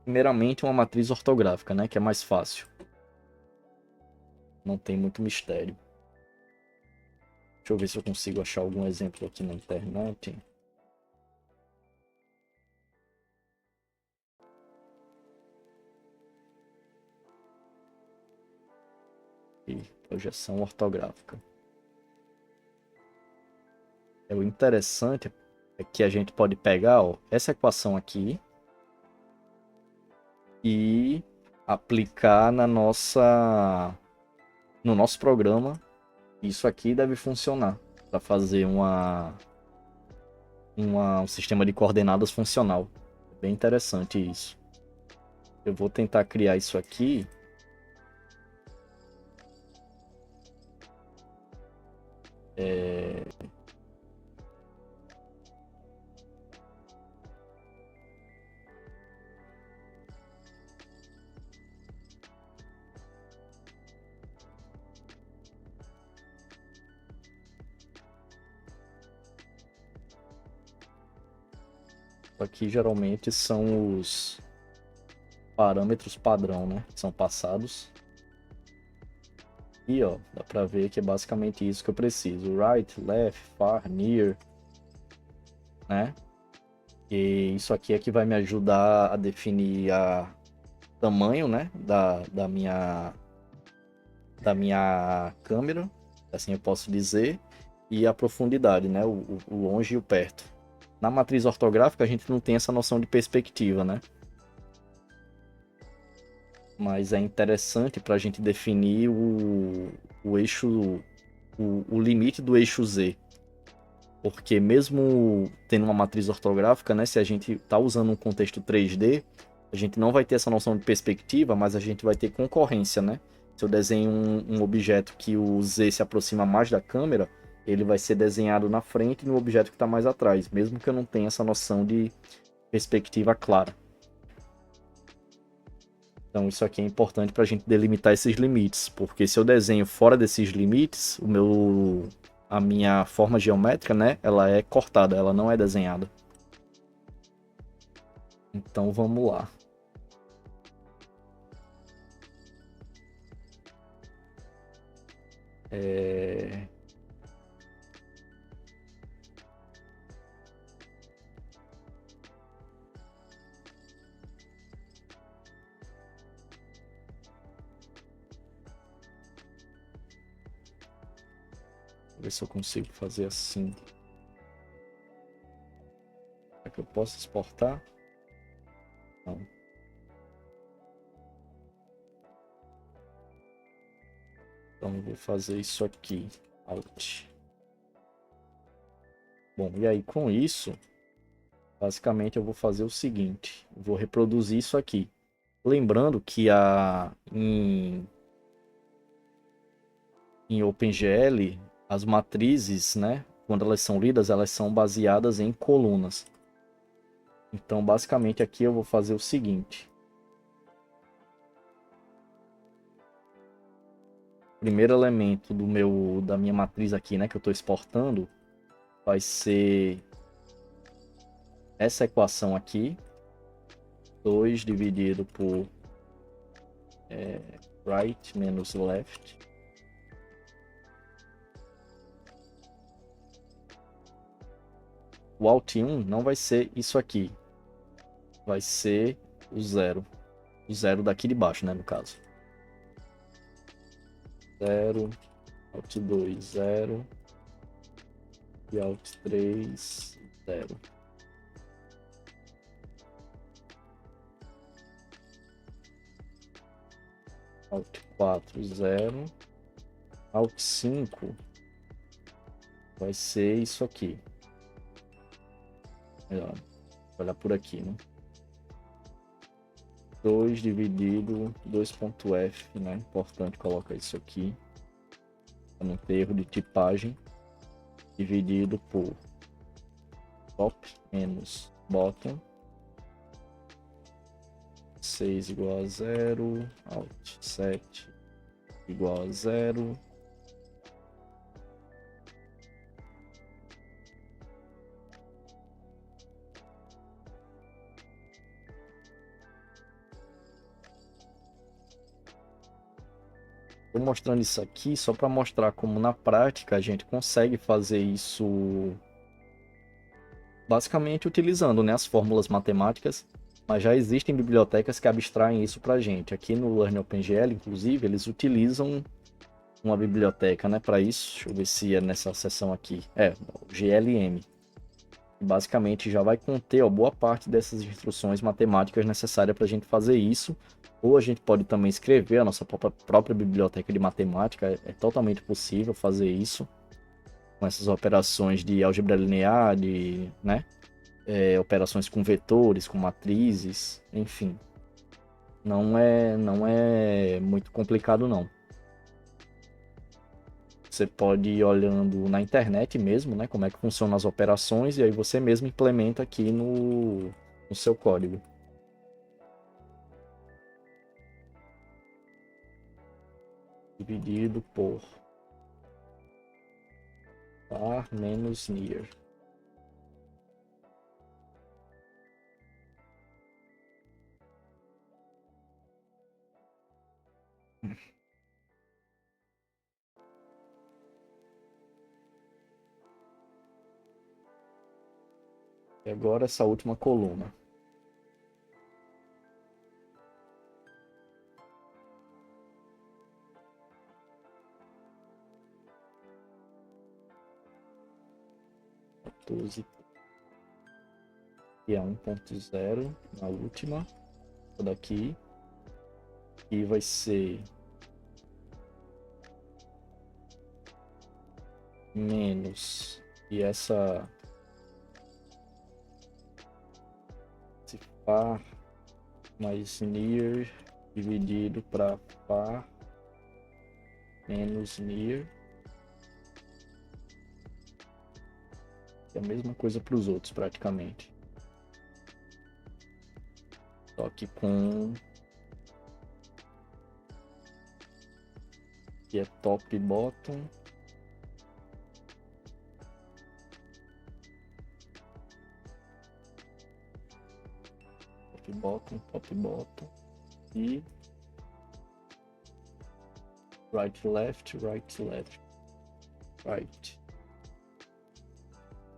primeiramente uma matriz ortográfica, né, que é mais fácil. Não tem muito mistério. Deixa eu ver se eu consigo achar algum exemplo aqui na internet. E projeção ortográfica. O interessante é que a gente pode pegar, ó, essa equação aqui e aplicar no nosso programa. Isso aqui deve funcionar para fazer um sistema de coordenadas funcional. É bem interessante isso. Eu vou tentar criar isso aqui. Aqui geralmente são os parâmetros padrão, né? Que são passados. E ó, dá pra ver que é basicamente isso que eu preciso. Right, left, far, near, né? E isso aqui é que vai me ajudar a definir o tamanho, né? Da minha câmera, assim eu posso dizer. E a profundidade, né? O longe e o perto. Na matriz ortográfica a gente não tem essa noção de perspectiva, né? Mas é interessante para a gente definir o eixo, o limite do eixo Z. Porque mesmo tendo uma matriz ortográfica, né, se a gente está usando um contexto 3D, a gente não vai ter essa noção de perspectiva, mas a gente vai ter concorrência, né? Se eu desenho um objeto que o Z se aproxima mais da câmera, ele vai ser desenhado na frente no objeto que está mais atrás, mesmo que eu não tenha essa noção de perspectiva clara. Então isso aqui é importante para a gente delimitar esses limites, porque se eu desenho fora desses limites, a minha forma geométrica, né, ela é cortada, ela não é desenhada. Então vamos lá. Vou ver se eu consigo fazer assim. Será que eu posso exportar? Não. Então eu vou fazer isso aqui. Alt. Bom, e aí com isso, basicamente eu vou fazer o seguinte. Eu vou reproduzir isso aqui. Lembrando que em OpenGL, as matrizes, né, quando elas são lidas, elas são baseadas em colunas. Então, basicamente, aqui eu vou fazer o seguinte. O primeiro elemento da minha matriz aqui, né, que eu estou exportando, vai ser essa equação aqui. 2 dividido por right menos left. O alt 1 não vai ser isso aqui. Vai ser o zero. O zero daqui de baixo, né, no caso. 0, alt 2, 0 e alt 3, 0. Alt 4, 0. Alt 5 vai ser isso aqui. Melhor, olhar por aqui, né? 2 dividido 2.f, né? Importante colocar isso aqui. Para não ter erro de tipagem. Dividido por top menos bottom. 6 igual a 0. Alt 7 igual a 0. Estou mostrando isso aqui só para mostrar como na prática a gente consegue fazer isso basicamente utilizando, né, as fórmulas matemáticas, mas já existem bibliotecas que abstraem isso para a gente. Aqui no Learn OpenGL, inclusive, eles utilizam uma biblioteca, né, para isso. Deixa eu ver se é nessa seção aqui. O GLM. Basicamente já vai conter, ó, boa parte dessas instruções matemáticas necessárias para a gente fazer isso. Ou a gente pode também escrever a nossa própria biblioteca de matemática. É totalmente possível fazer isso com essas operações de álgebra linear, né? Operações com vetores, com matrizes, enfim. Não é muito complicado, não. Você pode ir olhando na internet mesmo, né? Como é que funcionam as operações, e aí você mesmo implementa aqui no seu código. Dividido por far menos near. E agora essa última coluna. E é 1.0 na última. Essa daqui. E vai ser menos. E essa esse far mais near dividido para far menos near. É a mesma coisa para os outros praticamente. Só que com que é top e bottom. Top bottom e right left, right.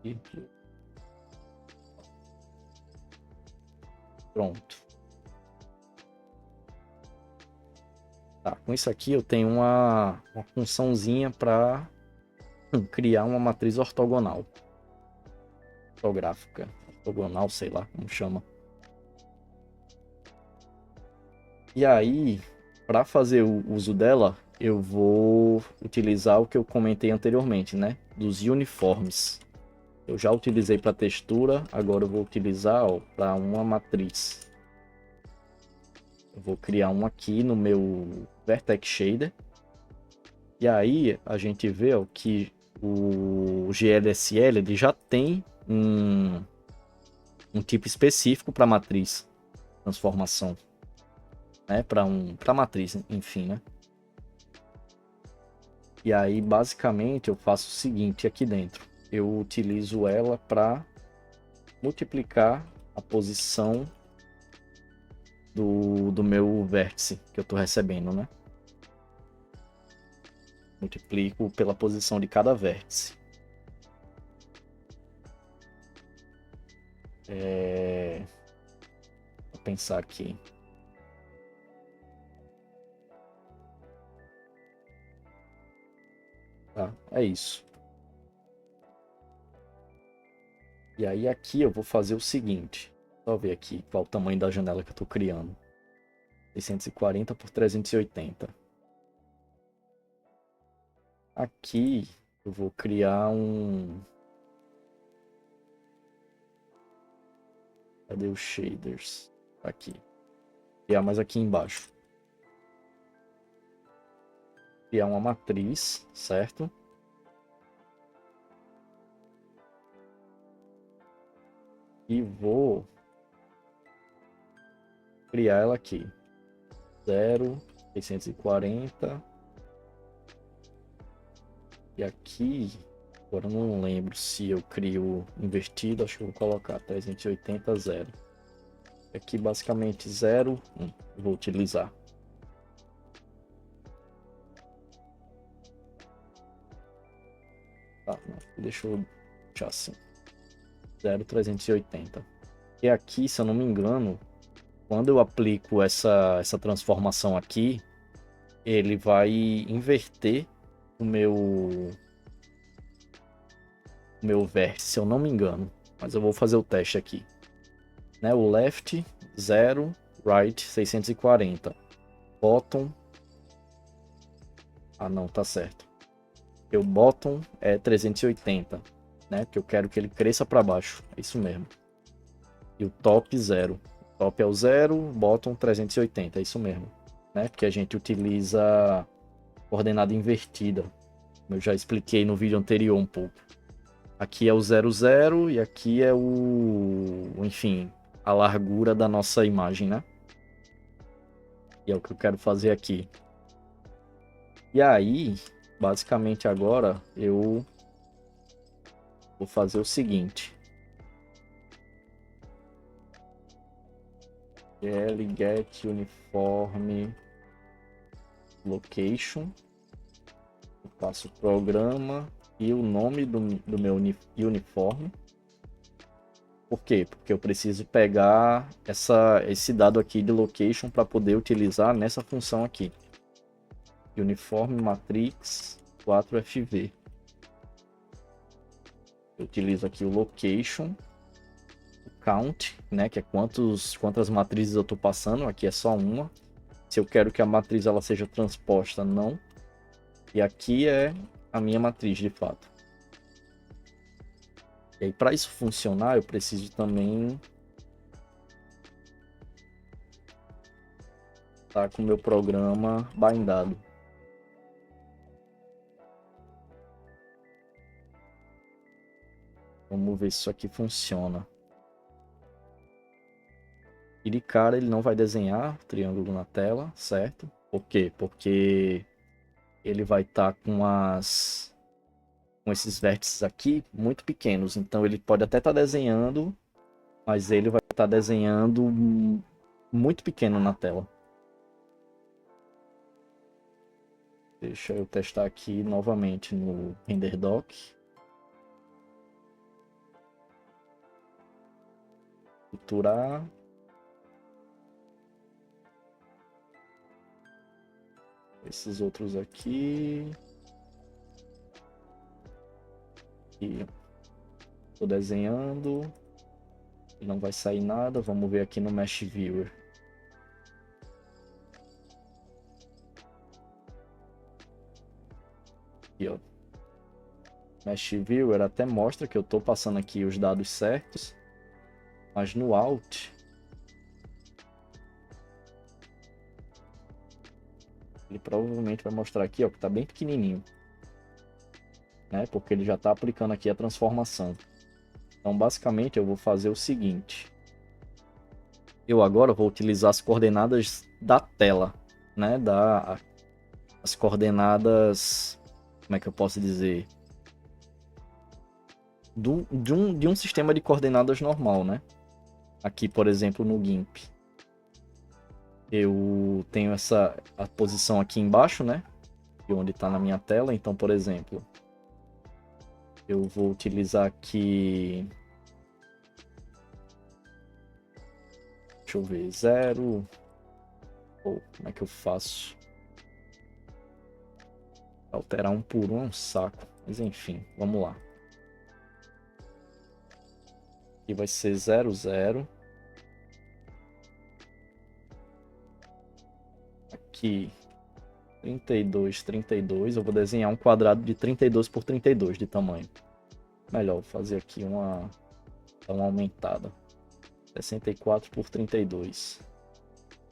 E pronto. Tá, com isso aqui eu tenho uma funçãozinha para criar uma matriz ortogonal. Ortográfica. Ortogonal, sei lá como chama. E aí, para fazer o uso dela, eu vou utilizar o que eu comentei anteriormente, né? Dos uniformes. Eu já utilizei para textura, agora eu vou utilizar para uma matriz. Eu vou criar um aqui no meu Vertex Shader. E aí a gente vê ó, que o GLSL ele já tem um tipo específico para matriz transformação, né? Para matriz, enfim, né? E aí basicamente eu faço o seguinte aqui dentro. Eu utilizo ela para multiplicar a posição do meu vértice que eu estou recebendo, né? Multiplico pela posição de cada vértice. Vou pensar aqui. Tá, é isso. E aí aqui eu vou fazer o seguinte. Só ver aqui qual o tamanho da janela que eu estou criando. 640 por 380. Aqui Eu vou criar um... Cadê os shaders? Aqui. Criar mais aqui embaixo. Criar uma matriz, certo? E vou criar ela aqui. 0,640. E aqui, agora eu não lembro se eu crio invertido, acho que eu vou colocar 380, 0. Aqui basicamente 0, vou utilizar. Tá, não, deixa eu deixar assim. 0,380. E aqui, se eu não me engano, quando eu aplico essa transformação aqui, ele vai inverter o meu vértice, se eu não me engano. Mas eu vou fazer o teste aqui. Né? O left 0, right 640. Bottom... Ah, não, tá certo. O bottom é 380, né? Porque eu quero que ele cresça para baixo. É isso mesmo. E o top 0. Top é o 0, bottom 380, é isso mesmo. Né? Porque a gente utiliza coordenada invertida. Eu já expliquei no vídeo anterior um pouco. Aqui é o 0, 0 e aqui é enfim, a largura da nossa imagem, né? E é o que eu quero fazer aqui. E aí, basicamente agora, eu vou fazer o seguinte. Get uniforme location. Eu faço o programa e o nome do meu uniforme. Por quê? Porque eu preciso pegar esse dado aqui de location para poder utilizar nessa função aqui. Uniforme matrix 4FV. Eu utilizo aqui o location, o count, né, que é quantas matrizes eu estou passando. Aqui é só uma. Se eu quero que a matriz ela seja transposta, não. E aqui é a minha matriz de fato. E aí, para isso funcionar, eu preciso também estar com o meu programa bindado. Vamos ver se isso aqui funciona. E de cara ele não vai desenhar triângulo na tela, certo? Por quê? Porque ele vai estar com esses vértices aqui muito pequenos. Então ele pode até estar desenhando, mas ele vai estar desenhando muito pequeno na tela. Deixa eu testar aqui novamente no RenderDoc. Estruturar. Esses outros aqui. E estou desenhando. E não vai sair nada. Vamos ver aqui no Mesh Viewer. Aqui, ó. Mesh Viewer até mostra que eu estou passando aqui os dados certos. Mas no Alt, ele provavelmente vai mostrar aqui, ó, que está bem pequenininho. Né? Porque ele já está aplicando aqui a transformação. Então, basicamente, eu vou fazer o seguinte. Eu agora vou utilizar as coordenadas da tela, né? As coordenadas, como é que eu posso dizer? De um sistema de coordenadas normal, né? Aqui, por exemplo, no GIMP. Eu tenho a posição aqui embaixo, né? De onde está na minha tela. Então, por exemplo, eu vou utilizar aqui... Deixa eu ver, 0... Ou como é que eu faço? Alterar um por um é um saco. Mas enfim, vamos lá. Aqui vai ser 0, 0. Aqui 32, 32. Eu vou desenhar um quadrado de 32 por 32 de tamanho. Melhor, vou fazer aqui dar uma aumentada. 64 por 32.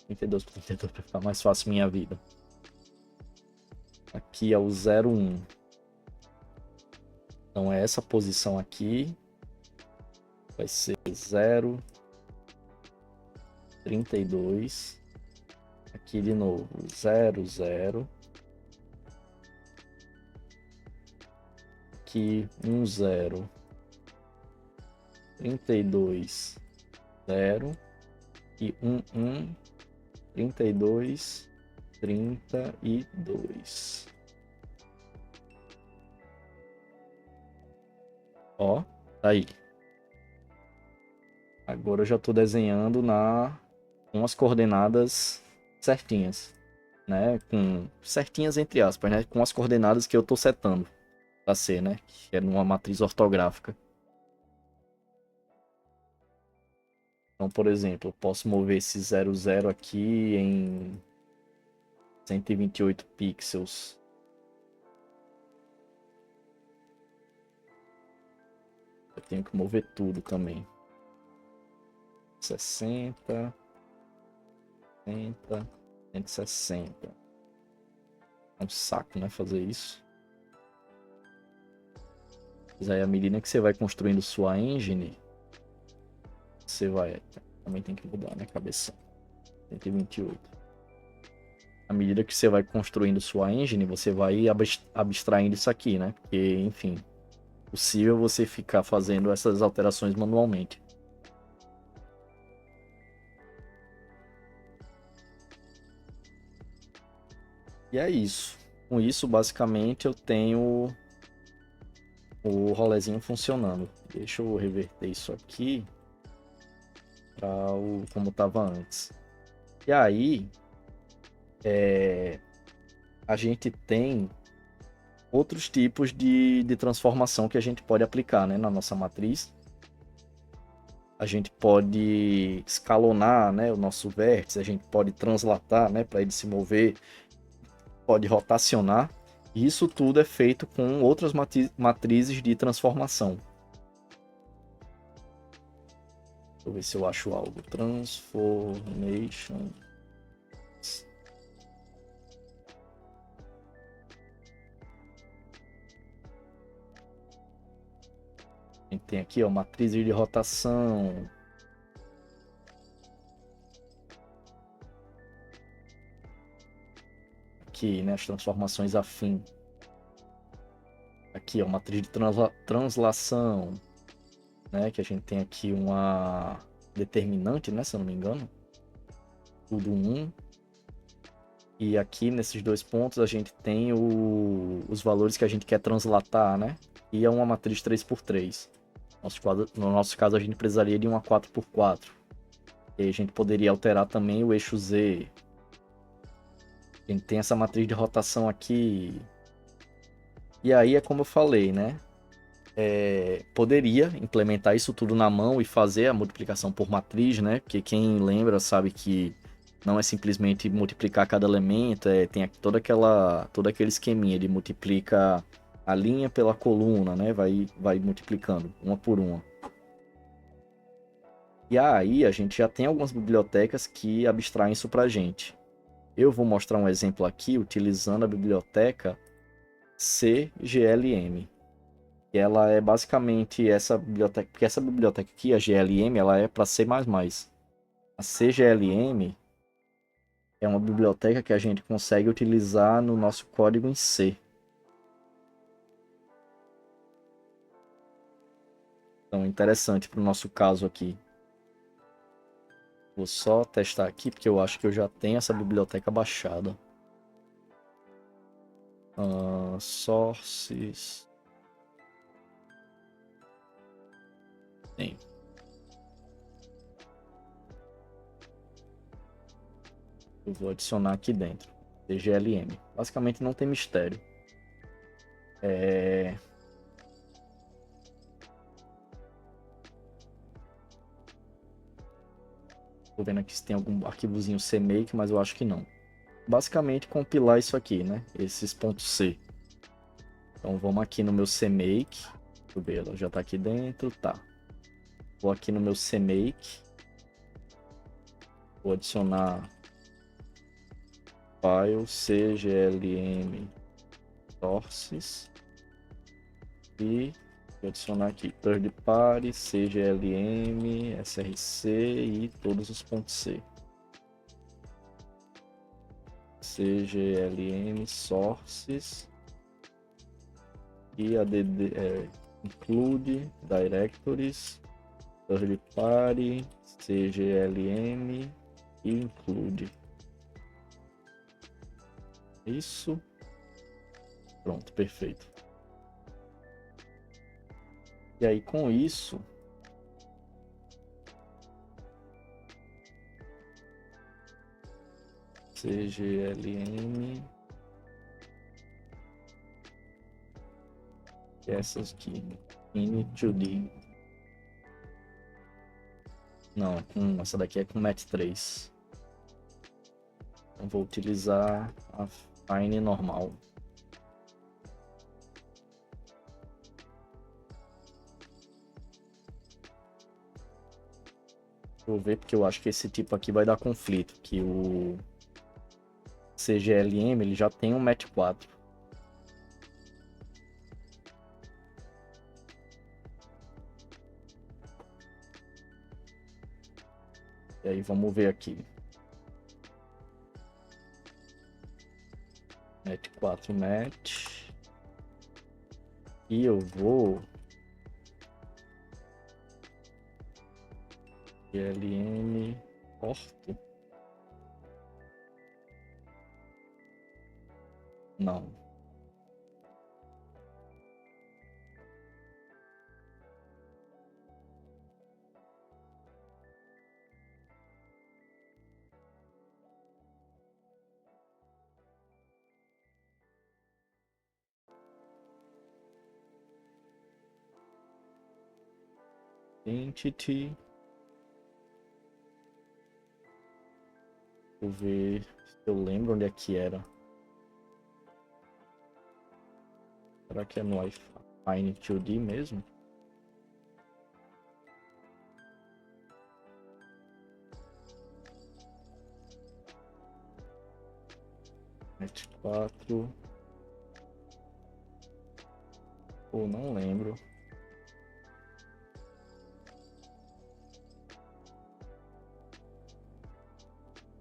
32 por 32 para ficar mais fácil minha vida. Aqui é o 01. Então é essa posição aqui. Vai ser 0, 32. Aqui de novo, 0, 0. Aqui, 1, 0. 32, 0. E 1, 1. 32, 32. Ó, tá aí. Agora eu já tô desenhando com as coordenadas certinhas, né? Com certinhas entre aspas, né? Com as coordenadas que eu tô setando pra ser, né? Que é numa matriz ortográfica. Então, por exemplo, eu posso mover esse 00 aqui em 128 pixels. Eu tenho que mover tudo também. 60, 60, 160. É um saco, né, fazer isso. Mas aí, à medida que você vai construindo sua engine, você vai... Também tem que mudar, né, cabeça. 128. À medida que você vai construindo sua engine, você vai abstraindo isso aqui, né? Porque, enfim, é possível você ficar fazendo essas alterações manualmente. E é isso. Com isso, basicamente, eu tenho o rolezinho funcionando. Deixa eu reverter isso aqui para como estava antes. E aí, a gente tem outros tipos de transformação que a gente pode aplicar, né, na nossa matriz. A gente pode escalonar, né, o nosso vértice, a gente pode translatar, né, para ele se mover, pode rotacionar. E isso tudo é feito com outras matrizes de transformação. Deixa eu ver se eu acho algo. Transformation. A gente tem aqui, ó, matrizes de rotação. Aqui, né, as transformações afim. Aqui, ó, matriz de translação, né, que a gente tem aqui uma determinante, né, se eu não me engano. Tudo 1. E aqui, nesses dois pontos, a gente tem os valores que a gente quer translatar, né? E é uma matriz 3x3. No nosso caso, a gente precisaria de uma 4x4. E aí a gente poderia alterar também o eixo Z. A gente tem essa matriz de rotação aqui. E aí é como eu falei, né? Poderia implementar isso tudo na mão e fazer a multiplicação por matriz, né? Porque quem lembra sabe que não é simplesmente multiplicar cada elemento, tem todo aquele esqueminha de multiplica a linha pela coluna, né? Vai multiplicando uma por uma. E aí a gente já tem algumas bibliotecas que abstraem isso pra gente. Eu vou mostrar um exemplo aqui utilizando a biblioteca CGLM. E ela é basicamente essa biblioteca, porque essa biblioteca aqui, a GLM, ela é para C++. A CGLM é uma biblioteca que a gente consegue utilizar no nosso código em C. Então, interessante para o nosso caso aqui. Vou só testar aqui, porque eu acho que eu já tenho essa biblioteca baixada. Sources. Tem. Eu vou adicionar aqui dentro. CGLM. Basicamente não tem mistério. Tô vendo aqui se tem algum arquivozinho CMake, mas eu acho que não. basicamente compilar isso aqui, né? Esses pontos C. Então vamos aqui no meu CMake. Deixa eu ver, ela já tá aqui dentro, tá. Vou aqui no meu CMake. Vou adicionar file cglm sources e vou adicionar aqui third party, cglm, src e todos os pontos C. cglm sources e add include directories third party cglm e include. Isso. Pronto, perfeito. E aí com isso cglm essas aqui in2d. Não, essa daqui é com mat3. Então vou utilizar a fine normal. Vou ver porque eu acho que esse tipo aqui vai dar conflito, que o cglm ele já tem um mat4. E aí vamos ver aqui. mat4 mat. E eu vou glm orto. Não. Entity. Vou ver se eu lembro onde é que era. Será que é no Fine2D mesmo? mat4. Pô, não lembro.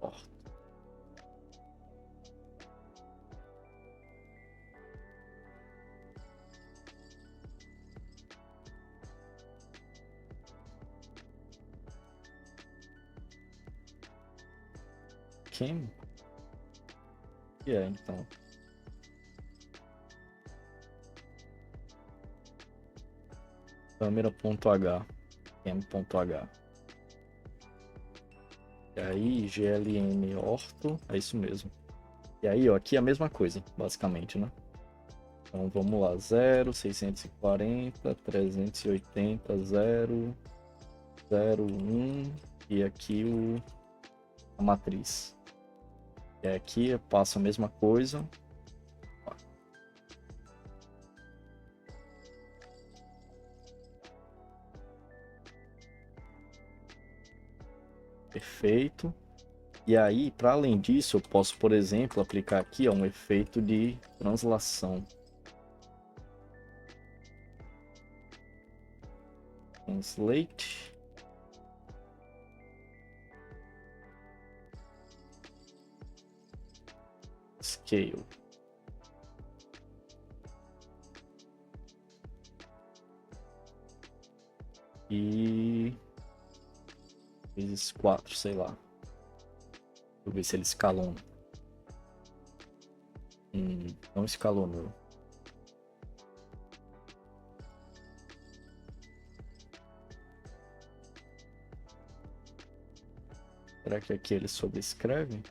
Orto. Quem? Que é então? Câmera.h. Cam.h. E aí, glm orto, é isso mesmo. E aí, ó, aqui é a mesma coisa, basicamente, né? Então vamos lá, 0, 640, 380, 0, 0, 1 e aqui a matriz. E aqui eu passo a mesma coisa. Perfeito. E aí, para além disso, eu posso, por exemplo, aplicar aqui ó, um efeito de translação. Translate. Scale. E vezes 4, sei lá. Deixa eu ver se ele escalona. Não escalonou. Será que aqui ele sobrescreve?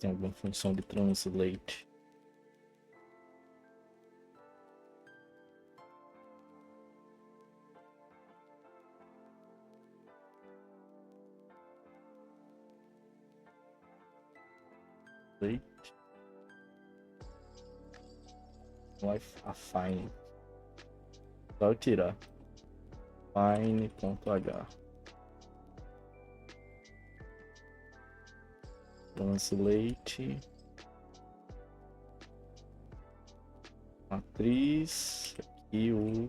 tem alguma função de translate. Afine. Só eu tirar. Fine.h. Translate. Matriz. Aqui o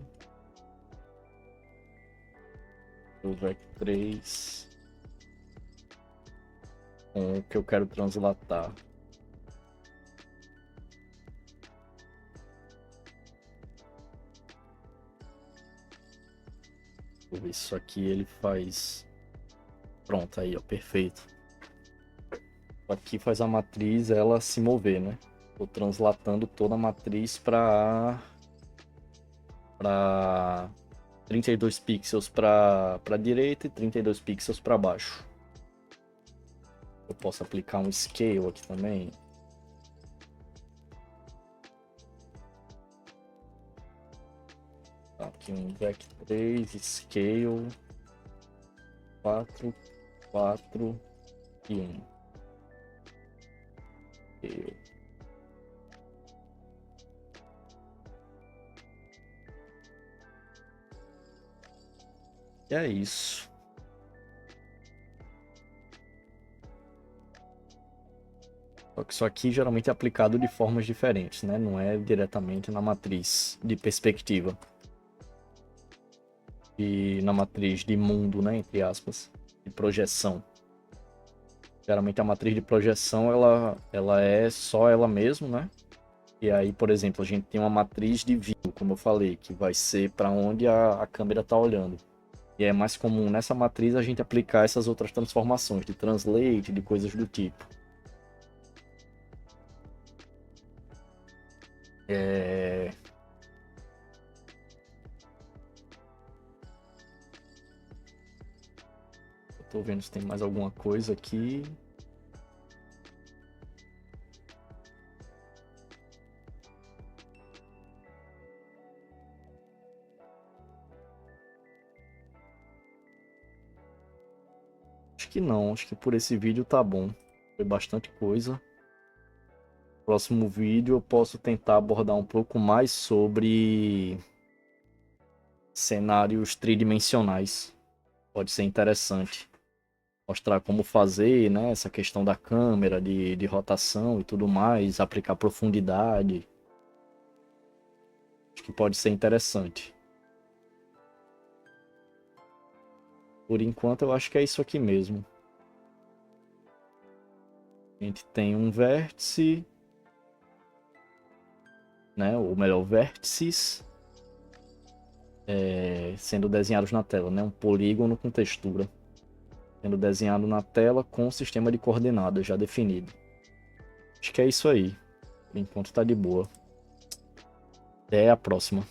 vec3 com o que eu quero translatar. Vou ver se isso aqui ele faz. Pronto, aí ó, perfeito. Aqui faz a matriz ela se mover, né? Tô translatando toda a matriz para 32 pixels para direita e 32 pixels para baixo. Eu posso aplicar um scale aqui também. Aqui um vec3 scale 4, 4 e 1. Scale. E é isso. Só que isso aqui geralmente é aplicado de formas diferentes, né? Não é diretamente na matriz de perspectiva. E na matriz de mundo, né? Entre aspas. De projeção. Geralmente a matriz de projeção, ela é só ela mesma, né? E aí, por exemplo, a gente tem uma matriz de view, como eu falei, que vai ser para onde a câmera está olhando. E é mais comum nessa matriz a gente aplicar essas outras transformações de translate, de coisas do tipo. Eu tô vendo se tem mais alguma coisa aqui. Acho que não, acho que por esse vídeo tá bom. Foi bastante coisa. Próximo vídeo eu posso tentar abordar um pouco mais sobre cenários tridimensionais. Pode ser interessante. Mostrar como fazer, né? Essa questão da câmera, de rotação e tudo mais. Aplicar profundidade. Acho que pode ser interessante. Por enquanto eu acho que é isso aqui mesmo. A gente tem um vértice, né? Ou melhor, vértices sendo desenhados na tela, né? Um polígono com textura sendo desenhado na tela com o sistema de coordenadas já definido. Acho que é isso aí. Por enquanto tá de boa. Até a próxima.